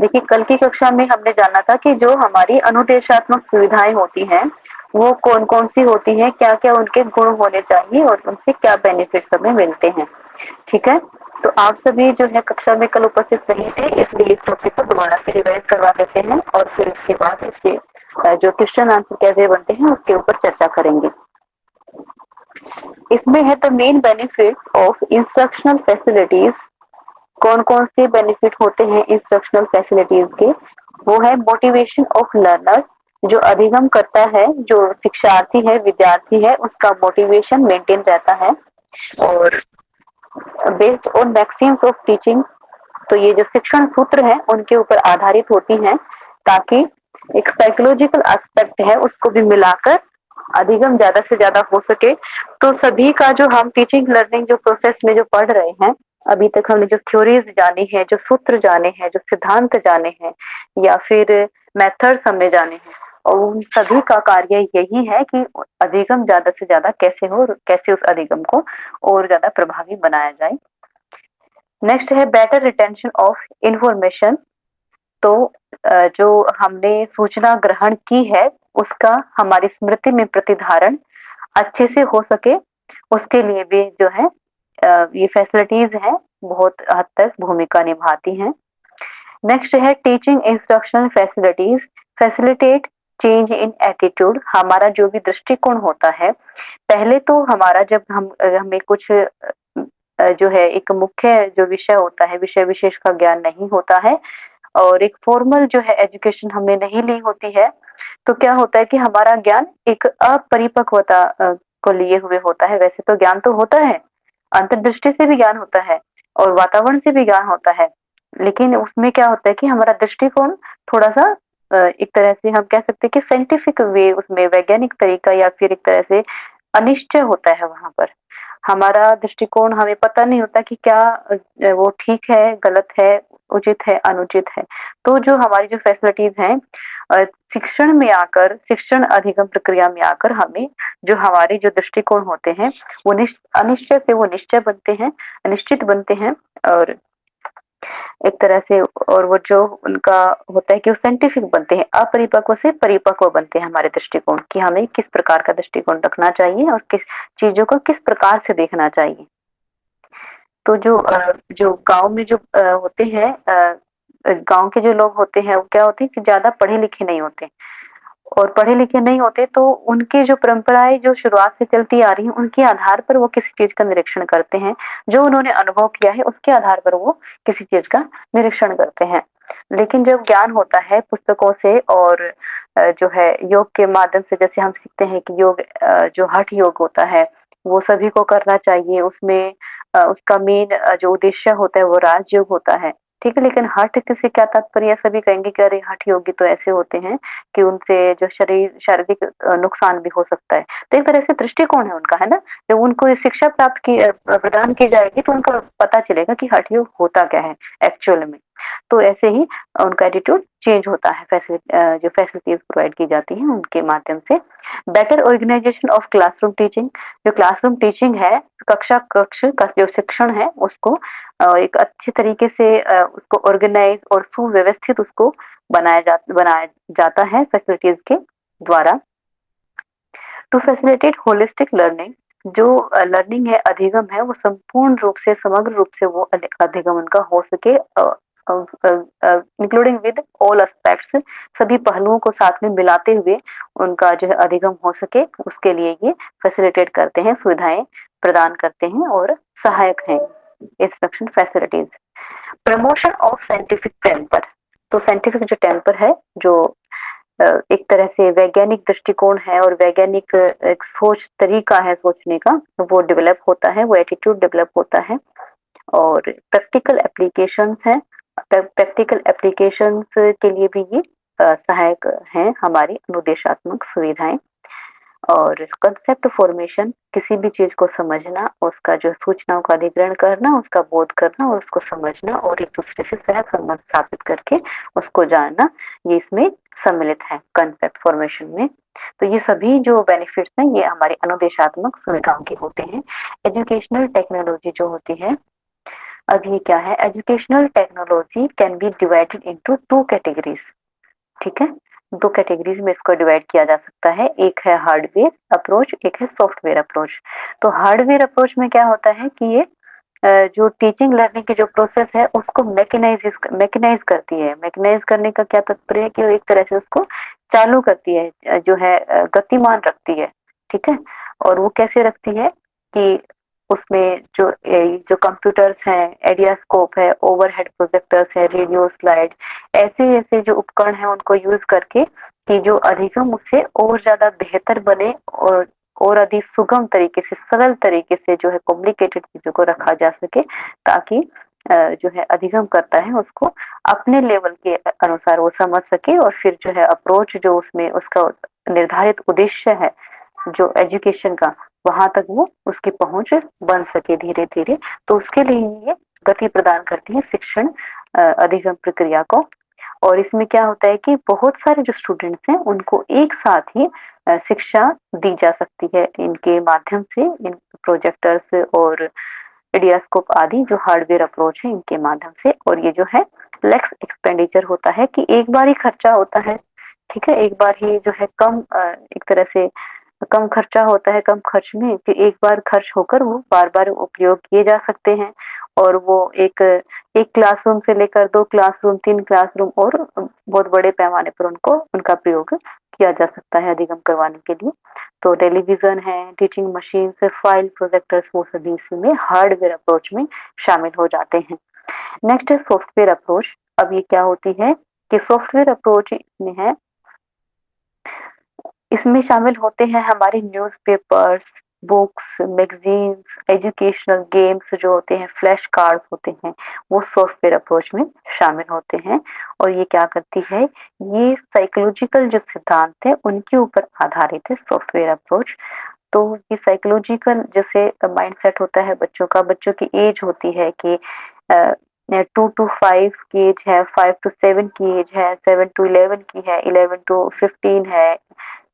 देखिए, कल की कक्षा में हमने जाना था कि जो हमारी अनुदेशात्मक सुविधाएं होती हैं, वो कौन-कौन सी होती हैं, क्या-क्या उनके गुण होने चाहिए और उनसे क्या बेनिफिट्स हमें मिलते हैं। ठीक है? तो आप सभी जो है कक्षा में कल उपस्थित नहीं थे, इसलिए इस टॉपिक को दोबारा से रिवाइज करवा देते हैं और फिर इसके बाद इसके जो क्वेश्चन आंसर कैसे बनते हैं उसके ऊपर चर्चा करेंगे। इसमें है the main benefit of instructional facilities. कौन कौन से बेनिफिट होते हैं इंस्ट्रक्शनल फैसिलिटीज के? वो है मोटिवेशन ऑफ लर्नर्स, जो अधिगम करता है, जो शिक्षार्थी है, विद्यार्थी है, उसका मोटिवेशन मेंटेन रहता है। और based on Maxim's of teaching, तो ये जो शिक्षण सूत्र है उनके ऊपर आधारित होती हैं, ताकि एक साइकोलॉजिकल एस्पेक्ट है उसको भी मिलाकर अधिगम ज्यादा से ज्यादा हो सके। तो सभी का जो हम टीचिंग लर्निंग जो प्रोसेस में जो पढ़ रहे हैं, अभी तक हमने जो थ्योरीज जानी है, जो सूत्र जाने हैं, जो सिद्धांत जाने हैं, या फिर मेथड्स हमने जाने हैं, और उन सभी का कार्य यही है कि अधिगम ज्यादा से ज्यादा कैसे हो, कैसे उस अधिगम को और ज्यादा प्रभावी बनाया जाए। नेक्स्ट है बेटर रिटेंशन ऑफ इंफॉर्मेशन। तो जो हमने सूचना ग्रहण की है उसका हमारी स्मृति में प्रतिधारण अच्छे से हो सके, उसके लिए भी जो है ये फैसिलिटीज हैं बहुत हद तक भूमिका निभाती हैं। नेक्स्ट है teaching instruction facilities facilitate change in attitude. हमारा जो भी दृष्टिकोण होता है, पहले तो हमारा जब हमें कुछ जो है एक मुख्य जो विषय होता है, विषय विशेष का ज्ञान नहीं होता है और एक फॉर्मल जो है एजुकेशन हमने नहीं ली होती है, तो क्या होता है कि हमारा ज्ञान एक अपरिपक्वता को लिए हुए होता है। वैसे तो ज्ञान तो होता है, अंतर्दृष्टि से भी ज्ञान होता है और वातावरण से भी ज्ञान होता है, लेकिन उसमें क्या होता है कि हमारा दृष्टिकोण थोड़ा सा एक तरह से हम कह सकते हैं कि साइंटिफिक वे, उसमें वैज्ञानिक तरीका या फिर एक तरह से अनिश्चय होता है। वहां पर हमारा दृष्टिकोण, हमें पता नहीं होता कि क्या वो ठीक है, गलत है, उचित है, अनुचित है। तो जो हमारी जो फैसिलिटीज हैं शिक्षण में आकर, शिक्षण अधिगम प्रक्रिया में आकर हमें जो हमारे जो दृष्टिकोण होते हैं वो अनिश्चय से वो निश्चय बनते हैं, अनिश्चित बनते हैं। और एक तरह से, और वो जो उनका होता है कि वो साइंटिफिक बनते हैं, अपरिपक्व से परिपक्व बनते हैं हमारे दृष्टिकोण, कि हमें किस प्रकार का दृष्टिकोण रखना चाहिए और किस चीजों को किस प्रकार से देखना चाहिए। तो जो गांव में जो होते हैं, गांव के जो लोग होते हैं वो क्या होते हैं कि ज्यादा पढ़े लिखे नहीं होते, और पढ़े लिखे नहीं होते तो उनकी जो परंपराएं जो शुरुआत से चलती आ रही हैं उनके आधार पर वो किसी चीज का निरीक्षण करते हैं, जो उन्होंने अनुभव किया है उसके आधार पर वो किसी चीज का निरीक्षण करते हैं। लेकिन जब ज्ञान होता है पुस्तकों से और जो है योग के माध्यम से, जैसे हम सीखते हैं कि योग जो हठ योग होता है वो सभी को करना चाहिए, उसमें उसका मेन जो उद्देश्य होता है वो राजयोग होता है। ठीक है, लेकिन हठ से क्या तात्पर्य? सभी कहेंगे कि अरे हठ योगी तो ऐसे होते हैं कि उनसे जो शारीरिक नुकसान भी हो सकता है। तो एक तरह से दृष्टिकोण है उनका, है ना। जब उनको ये शिक्षा प्राप्त की प्रदान की जाएगी तो उनको पता चलेगा कि हठ योग होता क्या है एक्चुअल में। तो ऐसे ही उनका एटीट्यूड चेंज होता है, जो फैसिलिटीज प्रोवाइड की जाती हैं उनके माध्यम से। Better organisation of classroom teaching. जो क्लासरूम टीचिंग है, कक्षा कक्ष का जो शिक्षण है उसको एक अच्छे तरीके से उसको ऑर्गेनाइज और सुव्यवस्थित उसको बनाया जाता है फैसिलिटीज के द्वारा। To facilitate holistic learning. जो लर्निंग है, अधिगम है, वो संपूर्ण रूप से, समग्र रूप से वो अधिगम उनका हो सके, इंक्लूडिंग विद ऑल एस्पेक्ट्स, सभी पहलुओं को साथ में मिलाते हुए उनका जो है अधिगम हो सके, उसके लिए ये फैसिलिटेट करते हैं, सुविधाएं प्रदान करते हैं और सहायक हैं instruction facilities. Promotion of scientific temper. तो साइंटिफिक जो टेम्पर है, जो एक तरह से वैज्ञानिक दृष्टिकोण है और वैज्ञानिक एक सोच तरीका है सोचने का, वो डेवलप होता है, वो एटीट्यूड डेवलप होता है। और प्रैक्टिकल एप्लीकेशंस है, प्रैक्टिकल एप्लीकेशंस के लिए भी ये सहायक हैं हमारी अनुदेशात्मक सुविधाएं। और कंसेप्ट फॉर्मेशन, किसी भी चीज को समझना, उसका जो सूचनाओं का अधिग्रहण करना, उसका बोध करना और उसको समझना और एक दूसरे से सह संबंध स्थापित करके उसको जानना, ये इसमें सम्मिलित है कंसेप्ट फॉर्मेशन में। तो ये सभी जो बेनिफिट्स हैं ये हमारी अनुदेशात्मक सुविधाओं के होते हैं। एजुकेशनल टेक्नोलॉजी जो होती है, अब ये क्या है, educational technology can be divided into two categories. ठीक है, दो कैटेगरीज में इसको डिवाइड किया जा सकता है, एक है हार्डवेयर अप्रोच, एक है सॉफ्टवेयर अप्रोच। तो हार्डवेयर अप्रोच में क्या होता है कि ये जो टीचिंग लर्निंग की जो प्रोसेस है उसको मैकेनाइज करती है। मैकेनाइज करने का क्या तात्पर्य है कि वो एक तरह से उसको चालू करती है, जो है गतिमान रखती है। ठीक है, और वो कैसे रखती है कि उसमें जो कंप्यूटर्स हैं, एडियास्कोप है, ओवरहेड प्रोजेक्टर्स है, रेडियो स्लाइड, ऐसे ऐसे जो उपकरण हैं उनको यूज करके कि जो अधिगम उससे और ज्यादा बेहतर बने और अधिक सुगम तरीके से, सरल तरीके से जो है कॉम्प्लिकेटेड चीजों को रखा जा सके, ताकि जो है अधिगम करता है उसको अपने लेवल के अनुसार वो समझ सके, और फिर जो है अप्रोच जो उसमें उसका निर्धारित उद्देश्य है जो एजुकेशन का, वहां तक वो उसकी पहुंच बन सके धीरे धीरे। तो उसके लिए ये गति प्रदान करती है शिक्षण अधिगम प्रक्रिया को। और इसमें क्या होता है कि बहुत सारे जो स्टूडेंट्स हैं उनको एक साथ ही शिक्षा दी जा सकती है इनके माध्यम से, इन प्रोजेक्टर्स और एडियास्कोप आदि जो हार्डवेयर अप्रोच है इनके माध्यम से। और ये जो है लेक्स एक्सपेंडिचर होता है कि एक बार ही खर्चा होता है। ठीक है, एक बार ही जो है कम एक तरह से कम खर्चा होता है, कम खर्च में कि एक बार खर्च होकर वो बार बार उपयोग किए जा सकते हैं। और वो एक एक क्लासरूम से लेकर दो क्लासरूम, तीन क्लासरूम और बहुत बड़े पैमाने पर उनको उनका प्रयोग किया जा सकता है अधिगम करवाने के लिए। तो टेलीविजन है, टीचिंग मशीन से, फाइल प्रोजेक्टर्स, वो सभी इसमें हार्डवेयर अप्रोच में शामिल हो जाते हैं। नेक्स्ट है सॉफ्टवेयर अप्रोच। अब ये क्या होती है कि सॉफ्टवेयर अप्रोच में है, इसमें शामिल होते हैं हमारे newspapers, books, magazines, educational games जो होते हैं, फ्लैश कार्ड्स होते हैं, वो सॉफ्टवेयर अप्रोच में शामिल होते हैं। और ये क्या करती है, ये साइकोलॉजिकल जो सिद्धांत है उनके ऊपर आधारित है सॉफ्टवेयर अप्रोच। तो ये साइकोलॉजिकल जैसे माइंडसेट होता है बच्चों का, बच्चों की एज होती है कि 2 to 5 की एज है, 5 to 7 की एज है, 7 to 11 की है, 11 to 15 है,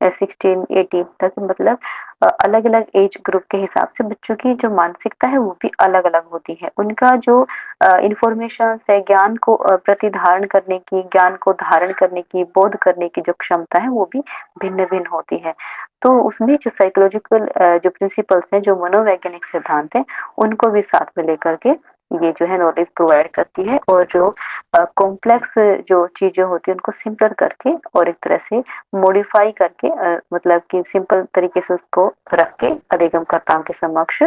16 18 तक, मतलब अलग अलग एज ग्रुप के हिसाब से बच्चों की जो मानसिकता है वो भी अलग अलग होती है। उनका जो इंफॉर्मेशन है, ज्ञान को प्रतिधारण करने की, ज्ञान को धारण करने की, बोध करने की जो क्षमता है वो भी भिन्न भिन्न होती है। तो उसमें जो साइकोलॉजिकल जो प्रिंसिपल्स हैं, जो मनोवैज्ञानिक सिद्धांत हैं, उनको भी साथ में लेकर के ये जो है नॉलेज प्रोवाइड करती है। और जो कॉम्प्लेक्स जो चीजें होती है उनको सिंपल करके और एक तरह से मॉडिफाई करके, मतलब कि सिंपल तरीके से उसको रख के अधिगमकर्ताओं के समक्ष,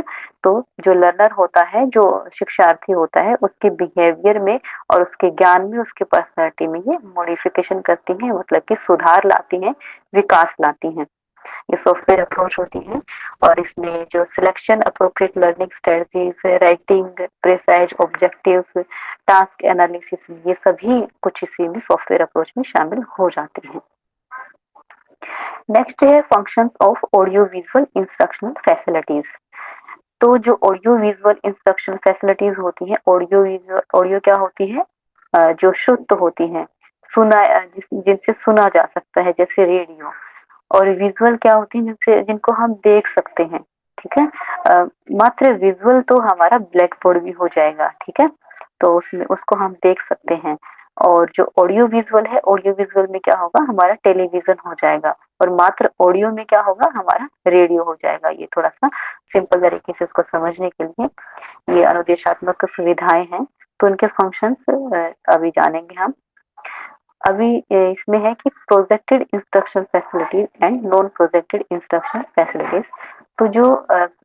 तो जो लर्नर होता है, जो शिक्षार्थी होता है, उसके बिहेवियर में और उसके ज्ञान में, उसके पर्सनैलिटी में ये मॉडिफिकेशन करती हैं, मतलब कि सुधार लाती हैं, विकास लाती हैं। ये सॉफ्टवेयर अप्रोच होती है। और इसमें जो selection appropriate learning strategies, writing precise objectives, task analysis, ये सभी कुछ इसी में सॉफ्टवेयर अप्रोच में शामिल हो जाते हैं। नेक्स्ट है functions of audio visual instructional facilities. तो जो ऑडियो विजुअल इंस्ट्रक्शन फैसिलिटीज होती है, ऑडियो विजुअल, ऑडियो क्या होती है, जो शुद्ध होती है, जिनसे सुना जा सकता है, जैसे रेडियो। और विजुअल क्या होती है, जिनसे जिनको हम देख सकते हैं। ठीक है, मात्र विजुअल तो हमारा ब्लैक बोर्ड भी हो जाएगा। ठीक है, तो उसमें उसको हम देख सकते हैं। और जो ऑडियो विजुअल है, ऑडियो विजुअल में क्या होगा, हमारा टेलीविजन हो जाएगा। और मात्र ऑडियो में क्या होगा, हमारा रेडियो हो जाएगा। ये थोड़ा सा सिंपल तरीके से उसको समझने के लिए ये अनुदेशात्मक सुविधाएं हैं। तो उनके फंक्शंस अभी जानेंगे हम। अभी इसमें है कि projected instruction facilities and non projected instruction facilities. तो जो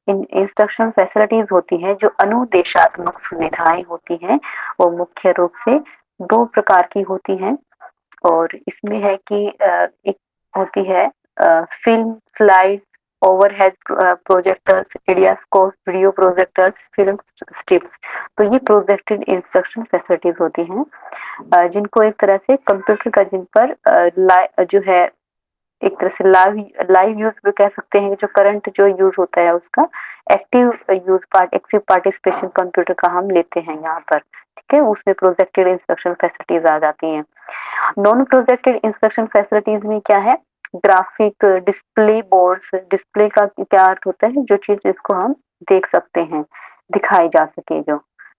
इंस्ट्रक्शन फैसिलिटीज होती हैं, जो अनुदेशात्मक सुविधाएं होती हैं, वो मुख्य रूप से दो प्रकार की होती हैं। और इसमें है कि एक होती है film slide, overhead projectors, epidiascope, video projectors, film strips. तो ये प्रोजेक्टेड इंस्ट्रक्शन फैसिलिटीज होती हैं, जिनको एक तरह से कंप्यूटर का, जिन पर जो है एक तरह से लाइव लाइव यूज भी कह सकते हैं। जो करंट जो यूज होता है उसका एक्टिव एक्टिव पार्टिसिपेशन कंप्यूटर का हम लेते हैं यहाँ पर। ठीक है, उसमें प्रोजेक्टेड इंस्ट्रक्शन फैसिलिटीज आ जाती हैं। नॉन प्रोजेक्टेड इंस्ट्रक्शन फैसिलिटीज में क्या है, ग्राफिक डिस्प्ले बोर्ड्स। डिस्प्ले का क्या अर्थ होता है, जो चीज इसको हम देख सकते हैं, दिखाई जा सके जो।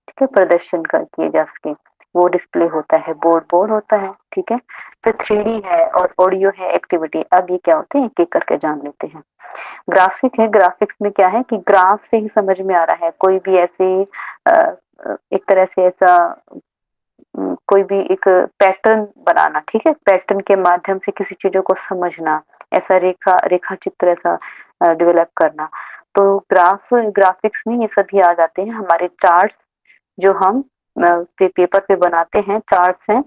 ठीक है, प्रदर्शन कर किए जा सके, वो डिस्प्ले होता है, बोर्ड होता है। ठीक है, फिर 3D है और ऑडियो है एक्टिविटी। अब ये क्या होते हैं, एक एक करके जान लेते हैं। ग्राफिक है, ग्राफिक्स में क्या है कि ग्राफ से ही समझ में आ रहा है, कोई भी ऐसे एक तरह से ऐसा कोई भी एक पैटर्न बनाना। ठीक है, पैटर्न के माध्यम से किसी चीजों को समझना, ऐसा रेखा चित्र ऐसा डेवलप करना। तो ग्राफिक्स में ये सभी आ जाते हैं। हमारे चार्ट जो हम पेपर पे बनाते हैं, चार्ट्स हैं।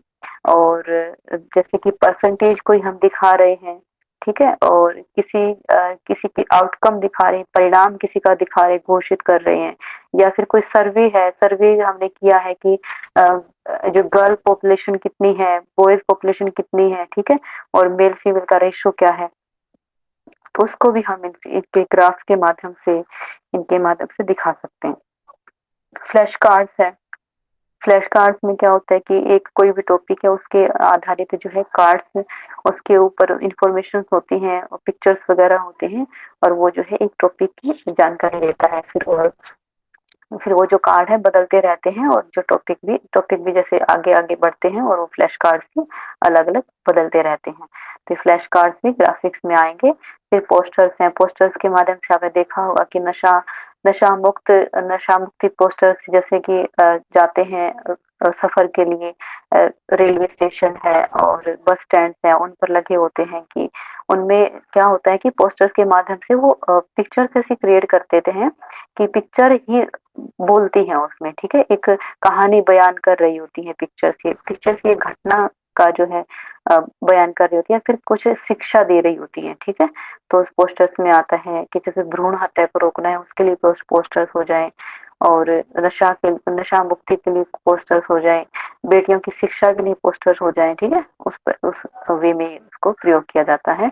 और जैसे कि परसेंटेज कोई हम दिखा रहे हैं, ठीक है, और किसी की आउटकम दिखा रहे हैं, परिणाम किसी का दिखा रहे, घोषित कर रहे हैं। या फिर कोई सर्वे है, सर्वे हमने किया है कि जो गर्ल पॉपुलेशन कितनी है, बॉयज पॉपुलेशन कितनी है, ठीक है, और मेल फीमेल का रेशो क्या है, तो उसको भी हम इनके ग्राफ के माध्यम से, इनके माध्यम से दिखा सकते हैं। फ्लैश कार्ड्स है। फ्लैश कार्ड्स में क्या होता है कि एक कोई भी टॉपिक है, उसके आधारित जो है कार्ड्स, उसके ऊपर इंफॉर्मेशन होती हैं और पिक्चर्स वगैरह होते हैं, और वो जो है एक टॉपिक की जानकारी देता है। फिर वो जो कार्ड है बदलते रहते हैं, और जो टॉपिक भी जैसे आगे आगे बढ़ते हैं, और वो फ्लैश कार्ड भी अलग अलग बदलते रहते हैं। तो फ्लैश कार्ड भी ग्राफिक्स में आएंगे। फिर पोस्टर्स हैं, पोस्टर्स के माध्यम से आपने देखा होगा कि नशा मुक्ति पोस्टर्स, जैसे कि जाते हैं सफर के लिए, रेलवे स्टेशन है और बस स्टैंड है, उन पर लगे होते हैं कि उनमें क्या होता है कि पोस्टर्स के माध्यम से वो पिक्चर्स ऐसी क्रिएट कर देते हैं कि पिक्चर ही बोलती है उसमें। ठीक है, एक कहानी बयान कर रही होती है पिक्चर से एक घटना का जो है बयान कर रही होती है, फिर कुछ शिक्षा दे रही होती है। ठीक है, तो उस पोस्टर्स में आता है कि जैसे भ्रूण हत्या को रोकना है, उसके लिए पोस्टर्स हो जाए, और नशा मुक्ति के लिए पोस्टर्स हो जाए, बेटियों की शिक्षा के लिए पोस्टर्स हो जाए। ठीक है, उस वे में उसको प्रयोग किया जाता है।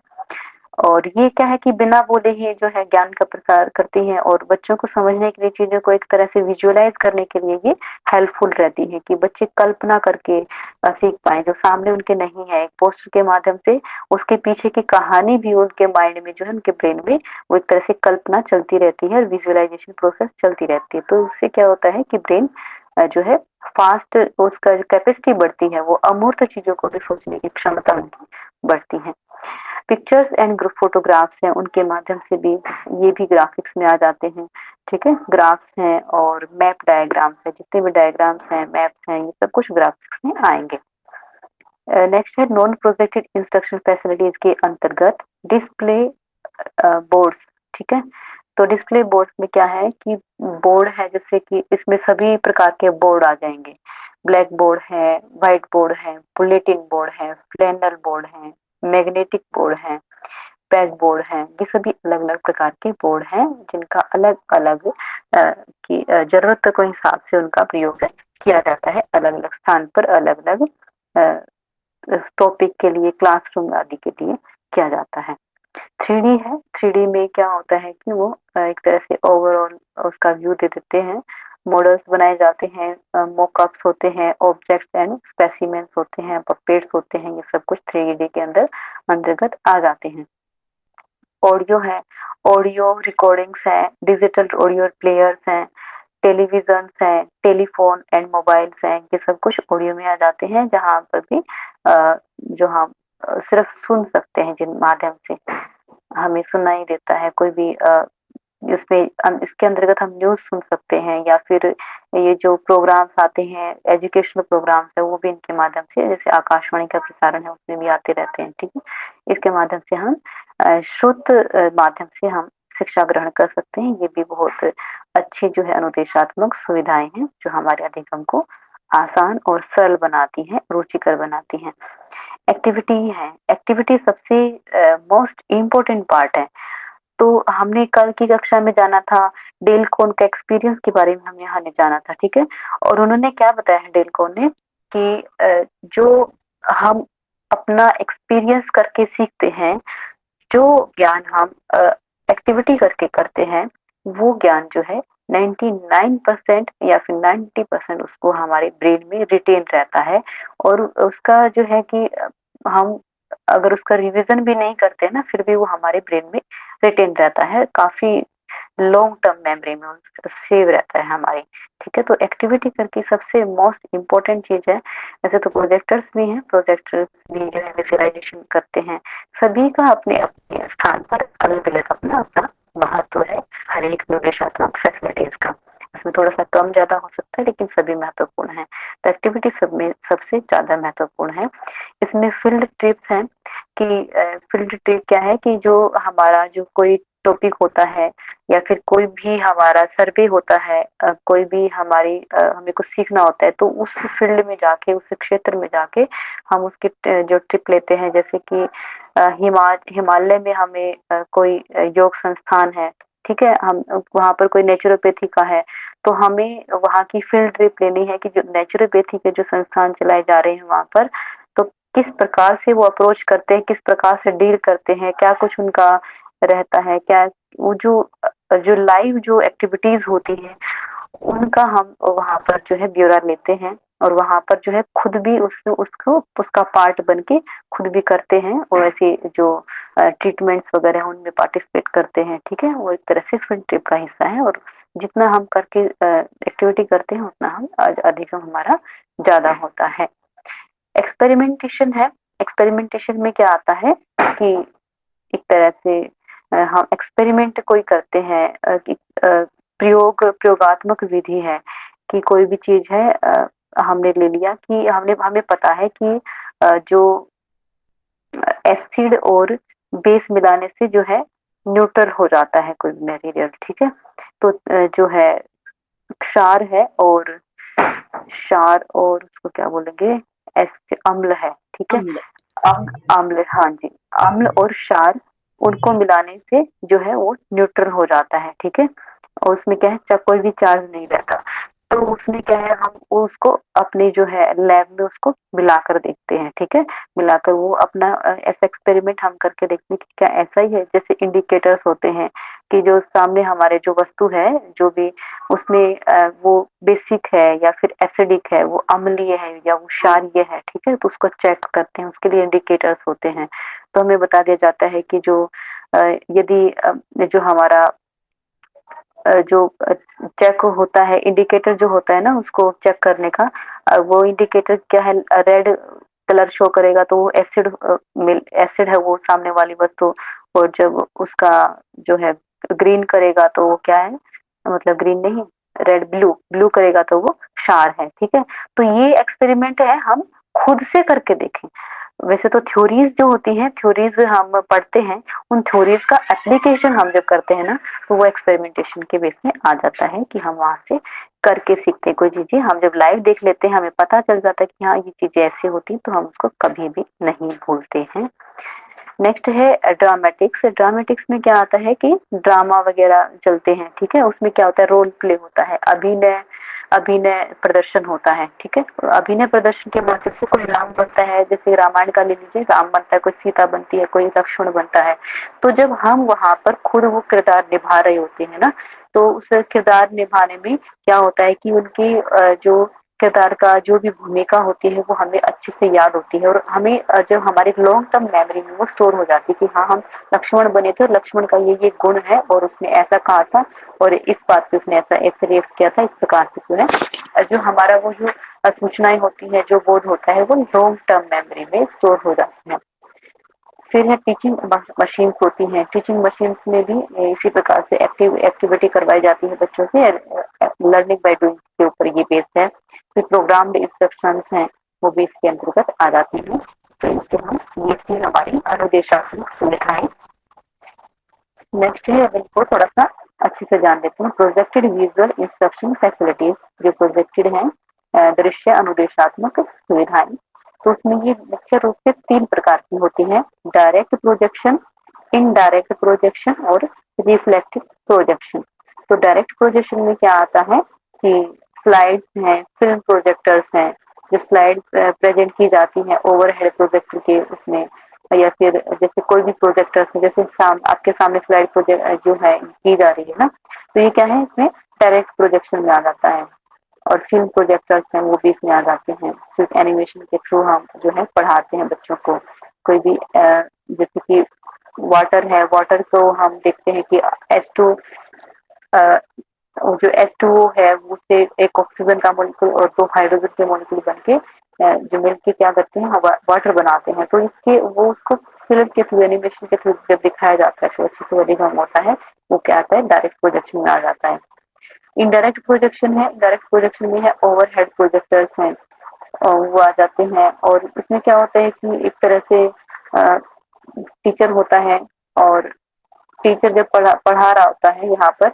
और ये क्या है कि बिना बोले ही जो है ज्ञान का प्रसार करती है, और बच्चों को समझने के लिए, चीजों को एक तरह से विजुअलाइज करने के लिए ये हेल्पफुल रहती है कि बच्चे कल्पना करके सीख पाए, जो सामने उनके नहीं है। एक पोस्टर के माध्यम से उसके पीछे की कहानी भी उनके माइंड में जो है, उनके ब्रेन में वो एक तरह से कल्पना चलती रहती है और विजुअलाइजेशन प्रोसेस चलती रहती है। तो उससे क्या होता है कि ब्रेन जो है फास्ट, उसका कैपेसिटी बढ़ती है, वो अमूर्त चीजों को भी सोचने की क्षमता उनकी बढ़ती है। पिक्चर्स एंड ग्रुप फोटोग्राफ्स हैं, उनके माध्यम से भी ये भी ग्राफिक्स में आ जाते हैं। ठीक है, ग्राफ्स हैं और मैप डायग्राम्स है, जितने भी डायग्राम्स हैं, मैप्स हैं, ये सब कुछ ग्राफिक्स में आएंगे। नेक्स्ट है नॉन प्रोजेक्टेड इंस्ट्रक्शन फैसिलिटीज के अंतर्गत डिस्प्ले बोर्ड्स। ठीक है, तो डिस्प्ले बोर्ड में क्या है कि बोर्ड है, जैसे कि इसमें सभी प्रकार के बोर्ड आ जाएंगे। ब्लैक बोर्ड है, व्हाइट बोर्ड है, बुलेटिन बोर्ड है, फ्लैनल बोर्ड है, मैग्नेटिक बोर्ड है, पैच बोर्ड है। ये सभी अलग अलग प्रकार के बोर्ड हैं, जिनका अलग अलग की जरूरत के हिसाब से उनका प्रयोग किया जाता है, अलग अलग स्थान पर, अलग अलग टॉपिक के लिए, क्लासरूम आदि के लिए किया जाता है। 3D है, 3D में क्या होता है कि वो एक तरह से ओवरऑल उसका व्यू दे देते हैं, मॉडल्स बनाए जाते हैं, मॉकअप्स होते हैं, ऑब्जेक्ट्स एंड स्पेसिमेंस होते हैं, पपेट्स होते हैं, ये सब कुछ 3D के अंदर अंतर्गत आ जाते हैं। ऑडियो है, ऑडियो रिकॉर्डिंग्स है, डिजिटल ऑडियो प्लेयर्स हैं, टेलीविजन है, टेलीफोन एंड मोबाइल्स हैं, ये सब कुछ ऑडियो में आ जाते हैं, जहाँ पर भी जो हम सिर्फ सुन सकते हैं, जिन माध्यम से हमें सुनाई देता है। कोई भी इसके अंतर्गत हम न्यूज सुन सकते हैं, या फिर ये जो प्रोग्राम्स आते हैं, एजुकेशनल प्रोग्राम्स है, वो भी इनके माध्यम से, जैसे आकाशवाणी का प्रसारण है, उसमें भी आते रहते हैं। ठीक है, इसके माध्यम से हम शुद्ध माध्यम से हम शिक्षा ग्रहण कर सकते हैं। ये भी बहुत अच्छी जो है अनुदेशात्मक सुविधाएं हैं, जो हमारे अधिगम को आसान और सरल बनाती हैं, रुचिकर बनाती हैं। एक्टिविटी है, एक्टिविटी सबसे मोस्ट इम्पोर्टेंट पार्ट है। तो हमने कल की कक्षा में जाना था, डेल कॉन का एक्सपीरियंस के बारे में हमने यहाँ ने जाना था। ठीक है, और उन्होंने क्या बताया है डेल कॉन ने कि जो हम अपना एक्सपीरियंस करके सीखते हैं, जो ज्ञान हम एक्टिविटी करके करते हैं, वो ज्ञान जो है 99% या फिर 90% उसको हमारे ब्रेन में रिटेन रहता है। और उसका जो है कि हम अगर उसका रिवीजन भी नहीं करते ना, फिर भी वो हमारे ब्रेन में रिटेन रहता है। काफी लॉन्ग टर्म मेमोरी में सेव रहता है हमारी। ठीक है, तो एक्टिविटी करके सबसे मोस्ट इम्पोर्टेंट चीज है। वैसे तो प्रोजेक्टर्स भी हैं, प्रोजेक्टर्स भी जो है विजुअलाइजेशन करते हैं। सभी का अपने अपने स्थान पर अलग अलग अपना अपना महत्व है, हर एक निर्देशात्मक फैसिलिटीज का। इसमें थोड़ा सा कम ज्यादा हो सकता है, लेकिन सभी महत्वपूर्ण है। तो एक्टिविटी सब में सबसे ज्यादा महत्वपूर्ण है। इसमें फील्ड ट्रिप्स हैं कि फील्ड ट्रिप क्या है कि जो हमारा जो कोई टॉपिक होता है या फिर कोई भी हमारा सर्वे होता है, कोई भी हमारी हमें कुछ सीखना होता है, तो उस फील्ड में जाके, उस क्षेत्र में जाके हम उसकी जो ट्रिप लेते हैं। जैसे कि हिमालय में हमें कोई योग संस्थान है, ठीक है, हम वहां पर कोई नेचुरोपैथी का है, तो हमें वहाँ की फील्ड ट्रिप लेनी है कि जो नेचुरोपैथी के जो संस्थान चलाए जा रहे हैं वहां पर, तो किस प्रकार से वो अप्रोच करते हैं, किस प्रकार से डील करते हैं, क्या कुछ उनका रहता है, क्या वो जो जो लाइव जो एक्टिविटीज होती है उनका हम वहां पर जो है ब्यौरा लेते हैं। और वहां पर जो है खुद भी उसको उसका पार्ट बन के खुद भी करते हैं, और ऐसे जो ट्रीटमेंट्स वगैरह हैं उनमें पार्टिसिपेट करते हैं। ठीक है, वो एक तरह से फील्ड ट्रिप का हिस्सा है। और जितना हम करके एक्टिविटी करते हैं उतना हम अधिक हमारा ज्यादा होता है। एक्सपेरिमेंटेशन है। एक्सपेरिमेंटेशन में क्या आता है कि एक तरह से हम एक्सपेरिमेंट कोई करते हैं, प्रयोगात्मक विधि है कि कोई भी चीज है, हमने ले लिया कि हमें पता है कि जो एसिड और बेस मिलाने से जो है न्यूट्रल हो जाता है कोई मटेरियल। ठीक है, तो जो है क्षार है और क्षार और उसको क्या बोलेंगे, अम्ल है। ठीक है, अम्ल। अम्ल, हाँ जी, अम्ल और क्षार, उनको मिलाने से जो है वो न्यूट्रल हो जाता है। ठीक है, और उसमें क्या है, कोई भी चार्ज नहीं रहता। तो उसमें क्या है, हम उसको अपने जो है लैब में उसको मिलाकर देखते हैं। ठीक है, मिलाकर वो अपना ऐसा एक्सपेरिमेंट हम करके देखते हैं कि क्या ऐसा ही है। जैसे इंडिकेटर्स होते हैं कि जो सामने हमारे जो वस्तु है, जो भी उसमें वो बेसिक है या फिर एसिडिक है, वो अम्लीय है या वो क्षारीय है। ठीक है, तो उसको चेक करते हैं, उसके लिए इंडिकेटर्स होते हैं। तो हमें बता दिया जाता है कि जो यदि जो हमारा जो चेक होता है, इंडिकेटर जो होता है ना उसको चेक करने का, वो इंडिकेटर क्या है, रेड कलर शो करेगा तो वो एसिड, एसिड है वो सामने वाली वस्तु। और जब उसका जो है ग्रीन करेगा तो वो क्या है, मतलब ग्रीन नहीं, रेड ब्लू, ब्लू करेगा तो वो क्षार है। ठीक है, तो ये एक्सपेरिमेंट है, हम खुद से करके देखें। वैसे तो थ्योरीज जो होती हैं, थ्योरीज हम पढ़ते हैं, उन थ्योरीज का एप्लीकेशन हम जब करते हैं ना, तो वो एक्सपेरिमेंटेशन के बेस में आ जाता है कि हम वहां से करके सीखते हैं कोई चीजें। हम जब लाइव देख लेते हैं हमें पता चल जाता है कि हाँ ये चीजें ऐसी होती हैं, तो हम उसको कभी भी नहीं भूलते हैं। नेक्स्ट है ड्रामेटिक्स। ड्रामेटिक्स में क्या आता है कि ड्रामा वगैरह चलते हैं। ठीक है, उसमें क्या होता है, रोल प्ले होता है, अभिनय, अभिनय प्रदर्शन होता है। ठीक है, अभिनय प्रदर्शन के माध्यम से कोई राम बनता है, जैसे रामायण का ले लीजिए, राम बनता है, कोई सीता बनती है, कोई लक्ष्मण बनता है। तो जब हम वहां पर खुद वो किरदार निभा रहे होते हैं ना, तो उस किरदार निभाने में क्या होता है कि उनकी जो किरदार का जो भी भूमिका होती है वो हमें अच्छे से याद होती है, और हमें जब हमारे लॉन्ग टर्म मेमोरी में वो स्टोर हो जाती है कि हाँ हम लक्ष्मण बने थे और लक्ष्मण का ये गुण है और उसने ऐसा कहा था और इस बात पे उसने ऐसा ऐसे रिएक्ट किया था, इस प्रकार से जो है जो हमारा वो जो सूचनाएं होती है, जो बोध होता है, वो लॉन्ग टर्म मेमोरी में स्टोर हो जाती है। फिर है टीचिंग मशीन होती हैं। टीचिंग मशीन में भी इसी प्रकार से एक्टिविटी करवाई जाती है बच्चों से, लर्निंग बाय डूइंग के ऊपर ये बेस्ड है। फिर प्रोग्राम्ड इंस्ट्रक्शंस हैं, वो भी इसके अंतर्गत आ जाती हैं। तो इससे हम ये थी हमारी अनुदेशात्मक सुविधाएं। नेक्स्ट है, अब इनको थोड़ा सा अच्छे से जान लेते हैं। प्रोजेक्टेड विजुअल इंस्ट्रक्शन फैसिलिटीज, जो प्रोजेक्टेड है दृश्य अनुदेशात्मक सुविधाएं, तो उसमें ये मुख्य रूप से तीन प्रकार की होती हैं: डायरेक्ट प्रोजेक्शन, इनडायरेक्ट प्रोजेक्शन और रिफ्लेक्टिव प्रोजेक्शन। तो डायरेक्ट प्रोजेक्शन में क्या आता है कि स्लाइड्स हैं, फिल्म प्रोजेक्टर्स हैं, जो स्लाइड प्रेजेंट की जाती हैं ओवरहेड प्रोजेक्टर के उसमें, या फिर जैसे कोई भी प्रोजेक्टर्स है, जैसे आपके सामने स्लाइड प्रोजेक्ट जो है की जा रही है ना, तो ये क्या है, इसमें डायरेक्ट प्रोजेक्शन में आ जाता है। और फिल्म प्रोजेक्टर्स हैं वो भी इसमें आ जाते हैं। फिर एनिमेशन के थ्रू हम जो है पढ़ाते हैं बच्चों को। कोई भी जैसे कि वाटर है, वाटर को हम देखते हैं कि H2 वो जो H2O है उससे एक ऑक्सीजन का मॉलिक्यूल और दो हाइड्रोजन के मॉलिक्यूल बन के जो मिलके क्या करते हैं, हवा वाटर बनाते हैं। तो इसके वो उसको फिल्म के थ्रू, एनिमेशन के थ्रू जब दिखाया जाता है तो अच्छे से अधिगम होता है, वो क्या आता है, डायरेक्ट प्रोजेक्शन में आ जाता है। इनडायरेक्ट प्रोजेक्शन है, डायरेक्ट प्रोजेक्शन में है ओवरहेड प्रोजेक्टर्स हैं, वो आ जाते हैं। और इसमें क्या होता है कि एक तरह से टीचर होता है और टीचर जब पढ़ा रहा होता है यहाँ पर,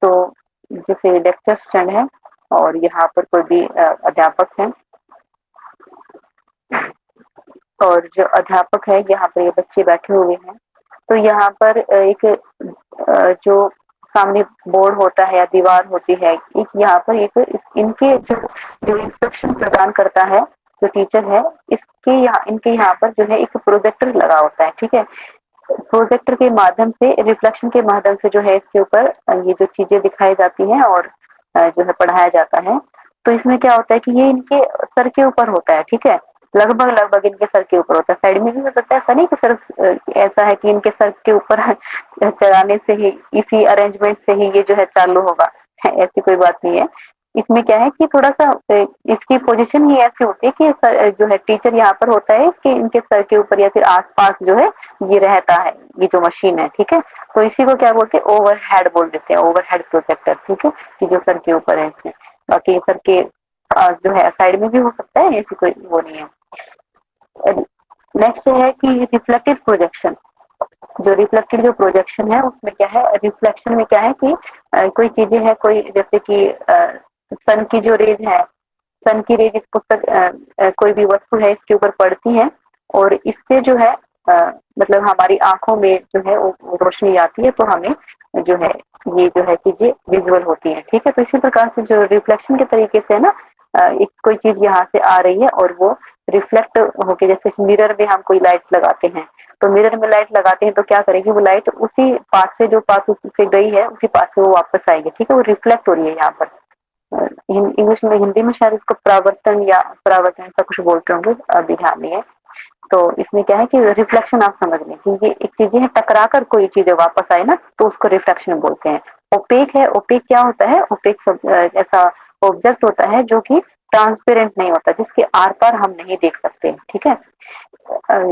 तो जैसे लेक्चर स्टैंड है और यहाँ पर कोई भी अध्यापक है, और जो अध्यापक है यहाँ पर ये बच्चे बैठे हुए हैं। तो यहाँ पर एक जो सामने बोर्ड होता है या दीवार होती है, एक यहाँ पर एक इनके जो जो इंस्ट्रक्शन प्रदान करता है जो टीचर है, इसके यहाँ इनके यहाँ पर जो है एक प्रोजेक्टर लगा होता है। ठीक है, प्रोजेक्टर के माध्यम से, रिफ्लेक्शन के माध्यम से जो है इसके ऊपर ये जो चीजें दिखाई जाती हैं और जो है पढ़ाया जाता है। तो इसमें क्या होता है कि ये इनके सर के ऊपर होता है। ठीक है, लगभग लगभग इनके सर के ऊपर होता है, साइड में भी हो सकता है, ऐसा नहीं कि सिर्फ ऐसा है कि इनके सर के ऊपर चलाने से ही, इसी अरेंजमेंट से ही ये जो है चालू होगा, ऐसी कोई बात नहीं है। इसमें क्या है कि थोड़ा सा इसकी पोजीशन ही ऐसी होती है कि जो है टीचर यहाँ पर होता है कि इनके सर के ऊपर या फिर आसपास जो है ये रहता है, ये जो मशीन है। ठीक है, तो इसी को क्या बोलते हैं, ओवरहेड बोल देते हैं, ओवरहेड प्रोजेक्टर। ठीक है, कि जो सर के ऊपर है इसमें, बाकी सर के जो है साइड में भी हो सकता है, ऐसी कोई वो नहीं है। नेक्स्ट है कि रिफ्लेक्टिव प्रोजेक्शन। जो रिफ्लेक्टेड जो प्रोजेक्शन है उसमें क्या है, रिफ्लेक्शन में क्या है कि कोई चीजें है, कोई जैसे कि सन की जो रेज है, सन की रेज इस पुस्तक कोई भी वस्तु है इसके ऊपर पड़ती है और इससे जो है मतलब हमारी आंखों में जो है वो रोशनी आती है, तो हमें जो है ये जो है चीजें विजुअल होती है। ठीक है, तो इसी प्रकार से जो रिफ्लेक्शन के तरीके से है ना, एक कोई चीज यहाँ से आ रही है और वो रिफ्लेक्ट होके, जैसे मिरर में हम कोई लाइट लगाते हैं, तो मिरर में लाइट लगाते हैं तो क्या करेगी, वो लाइट उसी पास से, जो पास उससे गई है उसी पास से वो वापस आएगी। ठीक है, वो रिफ्लेक्ट हो रही है यहाँ पर। इंग्लिश में, हिंदी में शायद इसको परावर्तन या परावर्तन ऐसा कुछ बोलते होंगे, अभी ध्यान नहीं है। तो इसमें क्या है कि रिफ्लेक्शन आप समझ लें कि ये एक चीजें हैं, टकरा कर कोई चीजें वापस आए ना, तो उसको रिफ्लेक्शन बोलते हैं। ओपेक है, ओपेक क्या होता है, ओपेक ऐसा ऑब्जेक्ट होता है जो कि ट्रांसपेरेंट नहीं होता, जिसके आर पार हम नहीं देख सकते। ठीक है,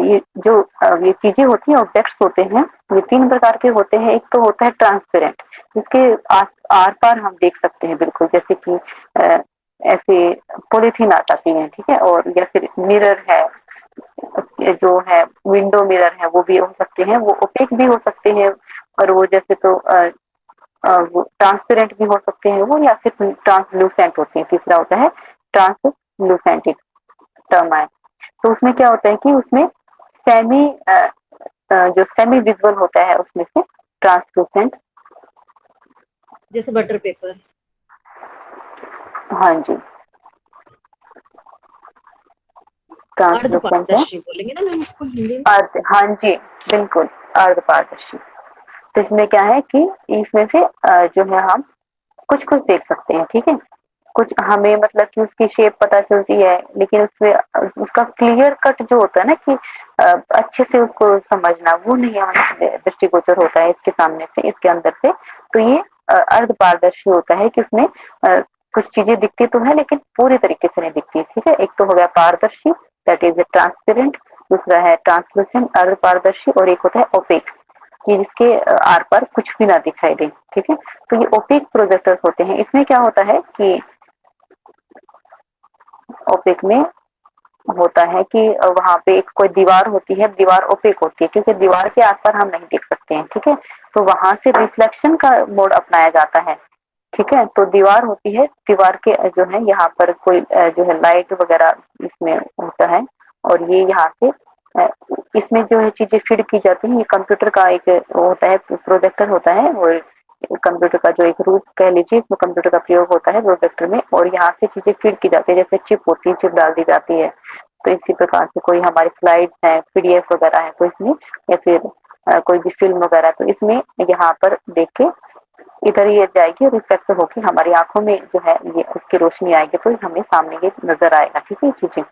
ये जो ये चीजें होती हैं, ऑब्जेक्ट्स होते हैं, ये तीन प्रकार के होते हैं। एक तो होता है ट्रांसपेरेंट, जिसके आर पार हम देख सकते हैं बिल्कुल, जैसे कि ऐसे पॉलिथीन आ जाती है। ठीक है, और या फिर मिरर है, जो है विंडो मिरर है, वो भी हो सकते हैं, वो ओपेक भी हो सकते हैं, और वो जैसे तो वो ट्रांसपेरेंट भी हो सकते हैं वो, या फिर ट्रांसलूसेंट होते हैं। तीसरा होता है ट्रांसलूसेंट टर्म है। तो उसमें क्या होता है कि उसमें सेमी जो सेमी विजुअल होता है उसमें से ट्रांसलूसेंट, जैसे बटर पेपर। हाँ जी, ट्रांसलूसेंट है। अर्धपारदर्शी बोलेंगे ना मैम उसको हिंदी में। अर्ध, हाँ जी, बिल्कुल, अर्ध पारदर्शी। तो इसमें क्या है कि इसमें से जो है हम कुछ कुछ देख सकते हैं। ठीक है, कुछ हमें मतलब कि उसकी शेप पता चलती है, लेकिन उसमें उसका क्लियर कट जो होता है ना कि अच्छे से उसको समझना, वो नहीं हमारे दृष्टिगोचर होता है इसके सामने से, इसके अंदर से। तो ये अर्ध पारदर्शी होता है कि उसमें कुछ चीजें दिखती तो है लेकिन पूरी तरीके से नहीं दिखती। ठीक है, एक तो हो गया पारदर्शी, दैट इज ट्रांसपेरेंट, दूसरा है ट्रांसलूसेंट अर्ध पारदर्शी, और एक होता है ओपेक, कि जिसके आर पार कुछ भी ना दिखाई दे। ठीक है, तो ये ओपेक प्रोजेक्टर्स होते हैं। इसमें क्या होता है कि ओपेक में होता है कि वहां पे एक कोई दीवार होती है, दीवार ओपेक होती है क्योंकि दीवार के आस पार हम नहीं देख सकते हैं। ठीक है, तो वहां से रिफ्लेक्शन का मोड अपनाया जाता है। ठीक है, तो दीवार होती है, दीवार के जो है यहाँ पर कोई जो है लाइट वगैरह इसमें होता है, और ये यहाँ से इसमें जो है चीजें फीड की जाती हैं। ये कंप्यूटर का एक वो होता है, प्रोजेक्टर होता है, और कंप्यूटर का जो एक रूप कह लीजिए, इसमें कंप्यूटर का प्रयोग होता है प्रोजेक्टर में, और यहाँ से चीजें फीड की जाती है, जैसे चिप होती है, चिप डाल दी जाती है। तो इसी प्रकार से कोई हमारी स्लाइड्स है, पीडीएफ वगैरह है, तो इसमें या फिर कोई भी फिल्म वगैरह, तो इसमें यहाँ पर देख के इधर ही जाएगी, रिफ्लेक्ट होकर हमारी आंखों में जो है ये उसकी रोशनी आएगी, तो हमें सामने ये नजर आएगा। ठीक है, चीजें।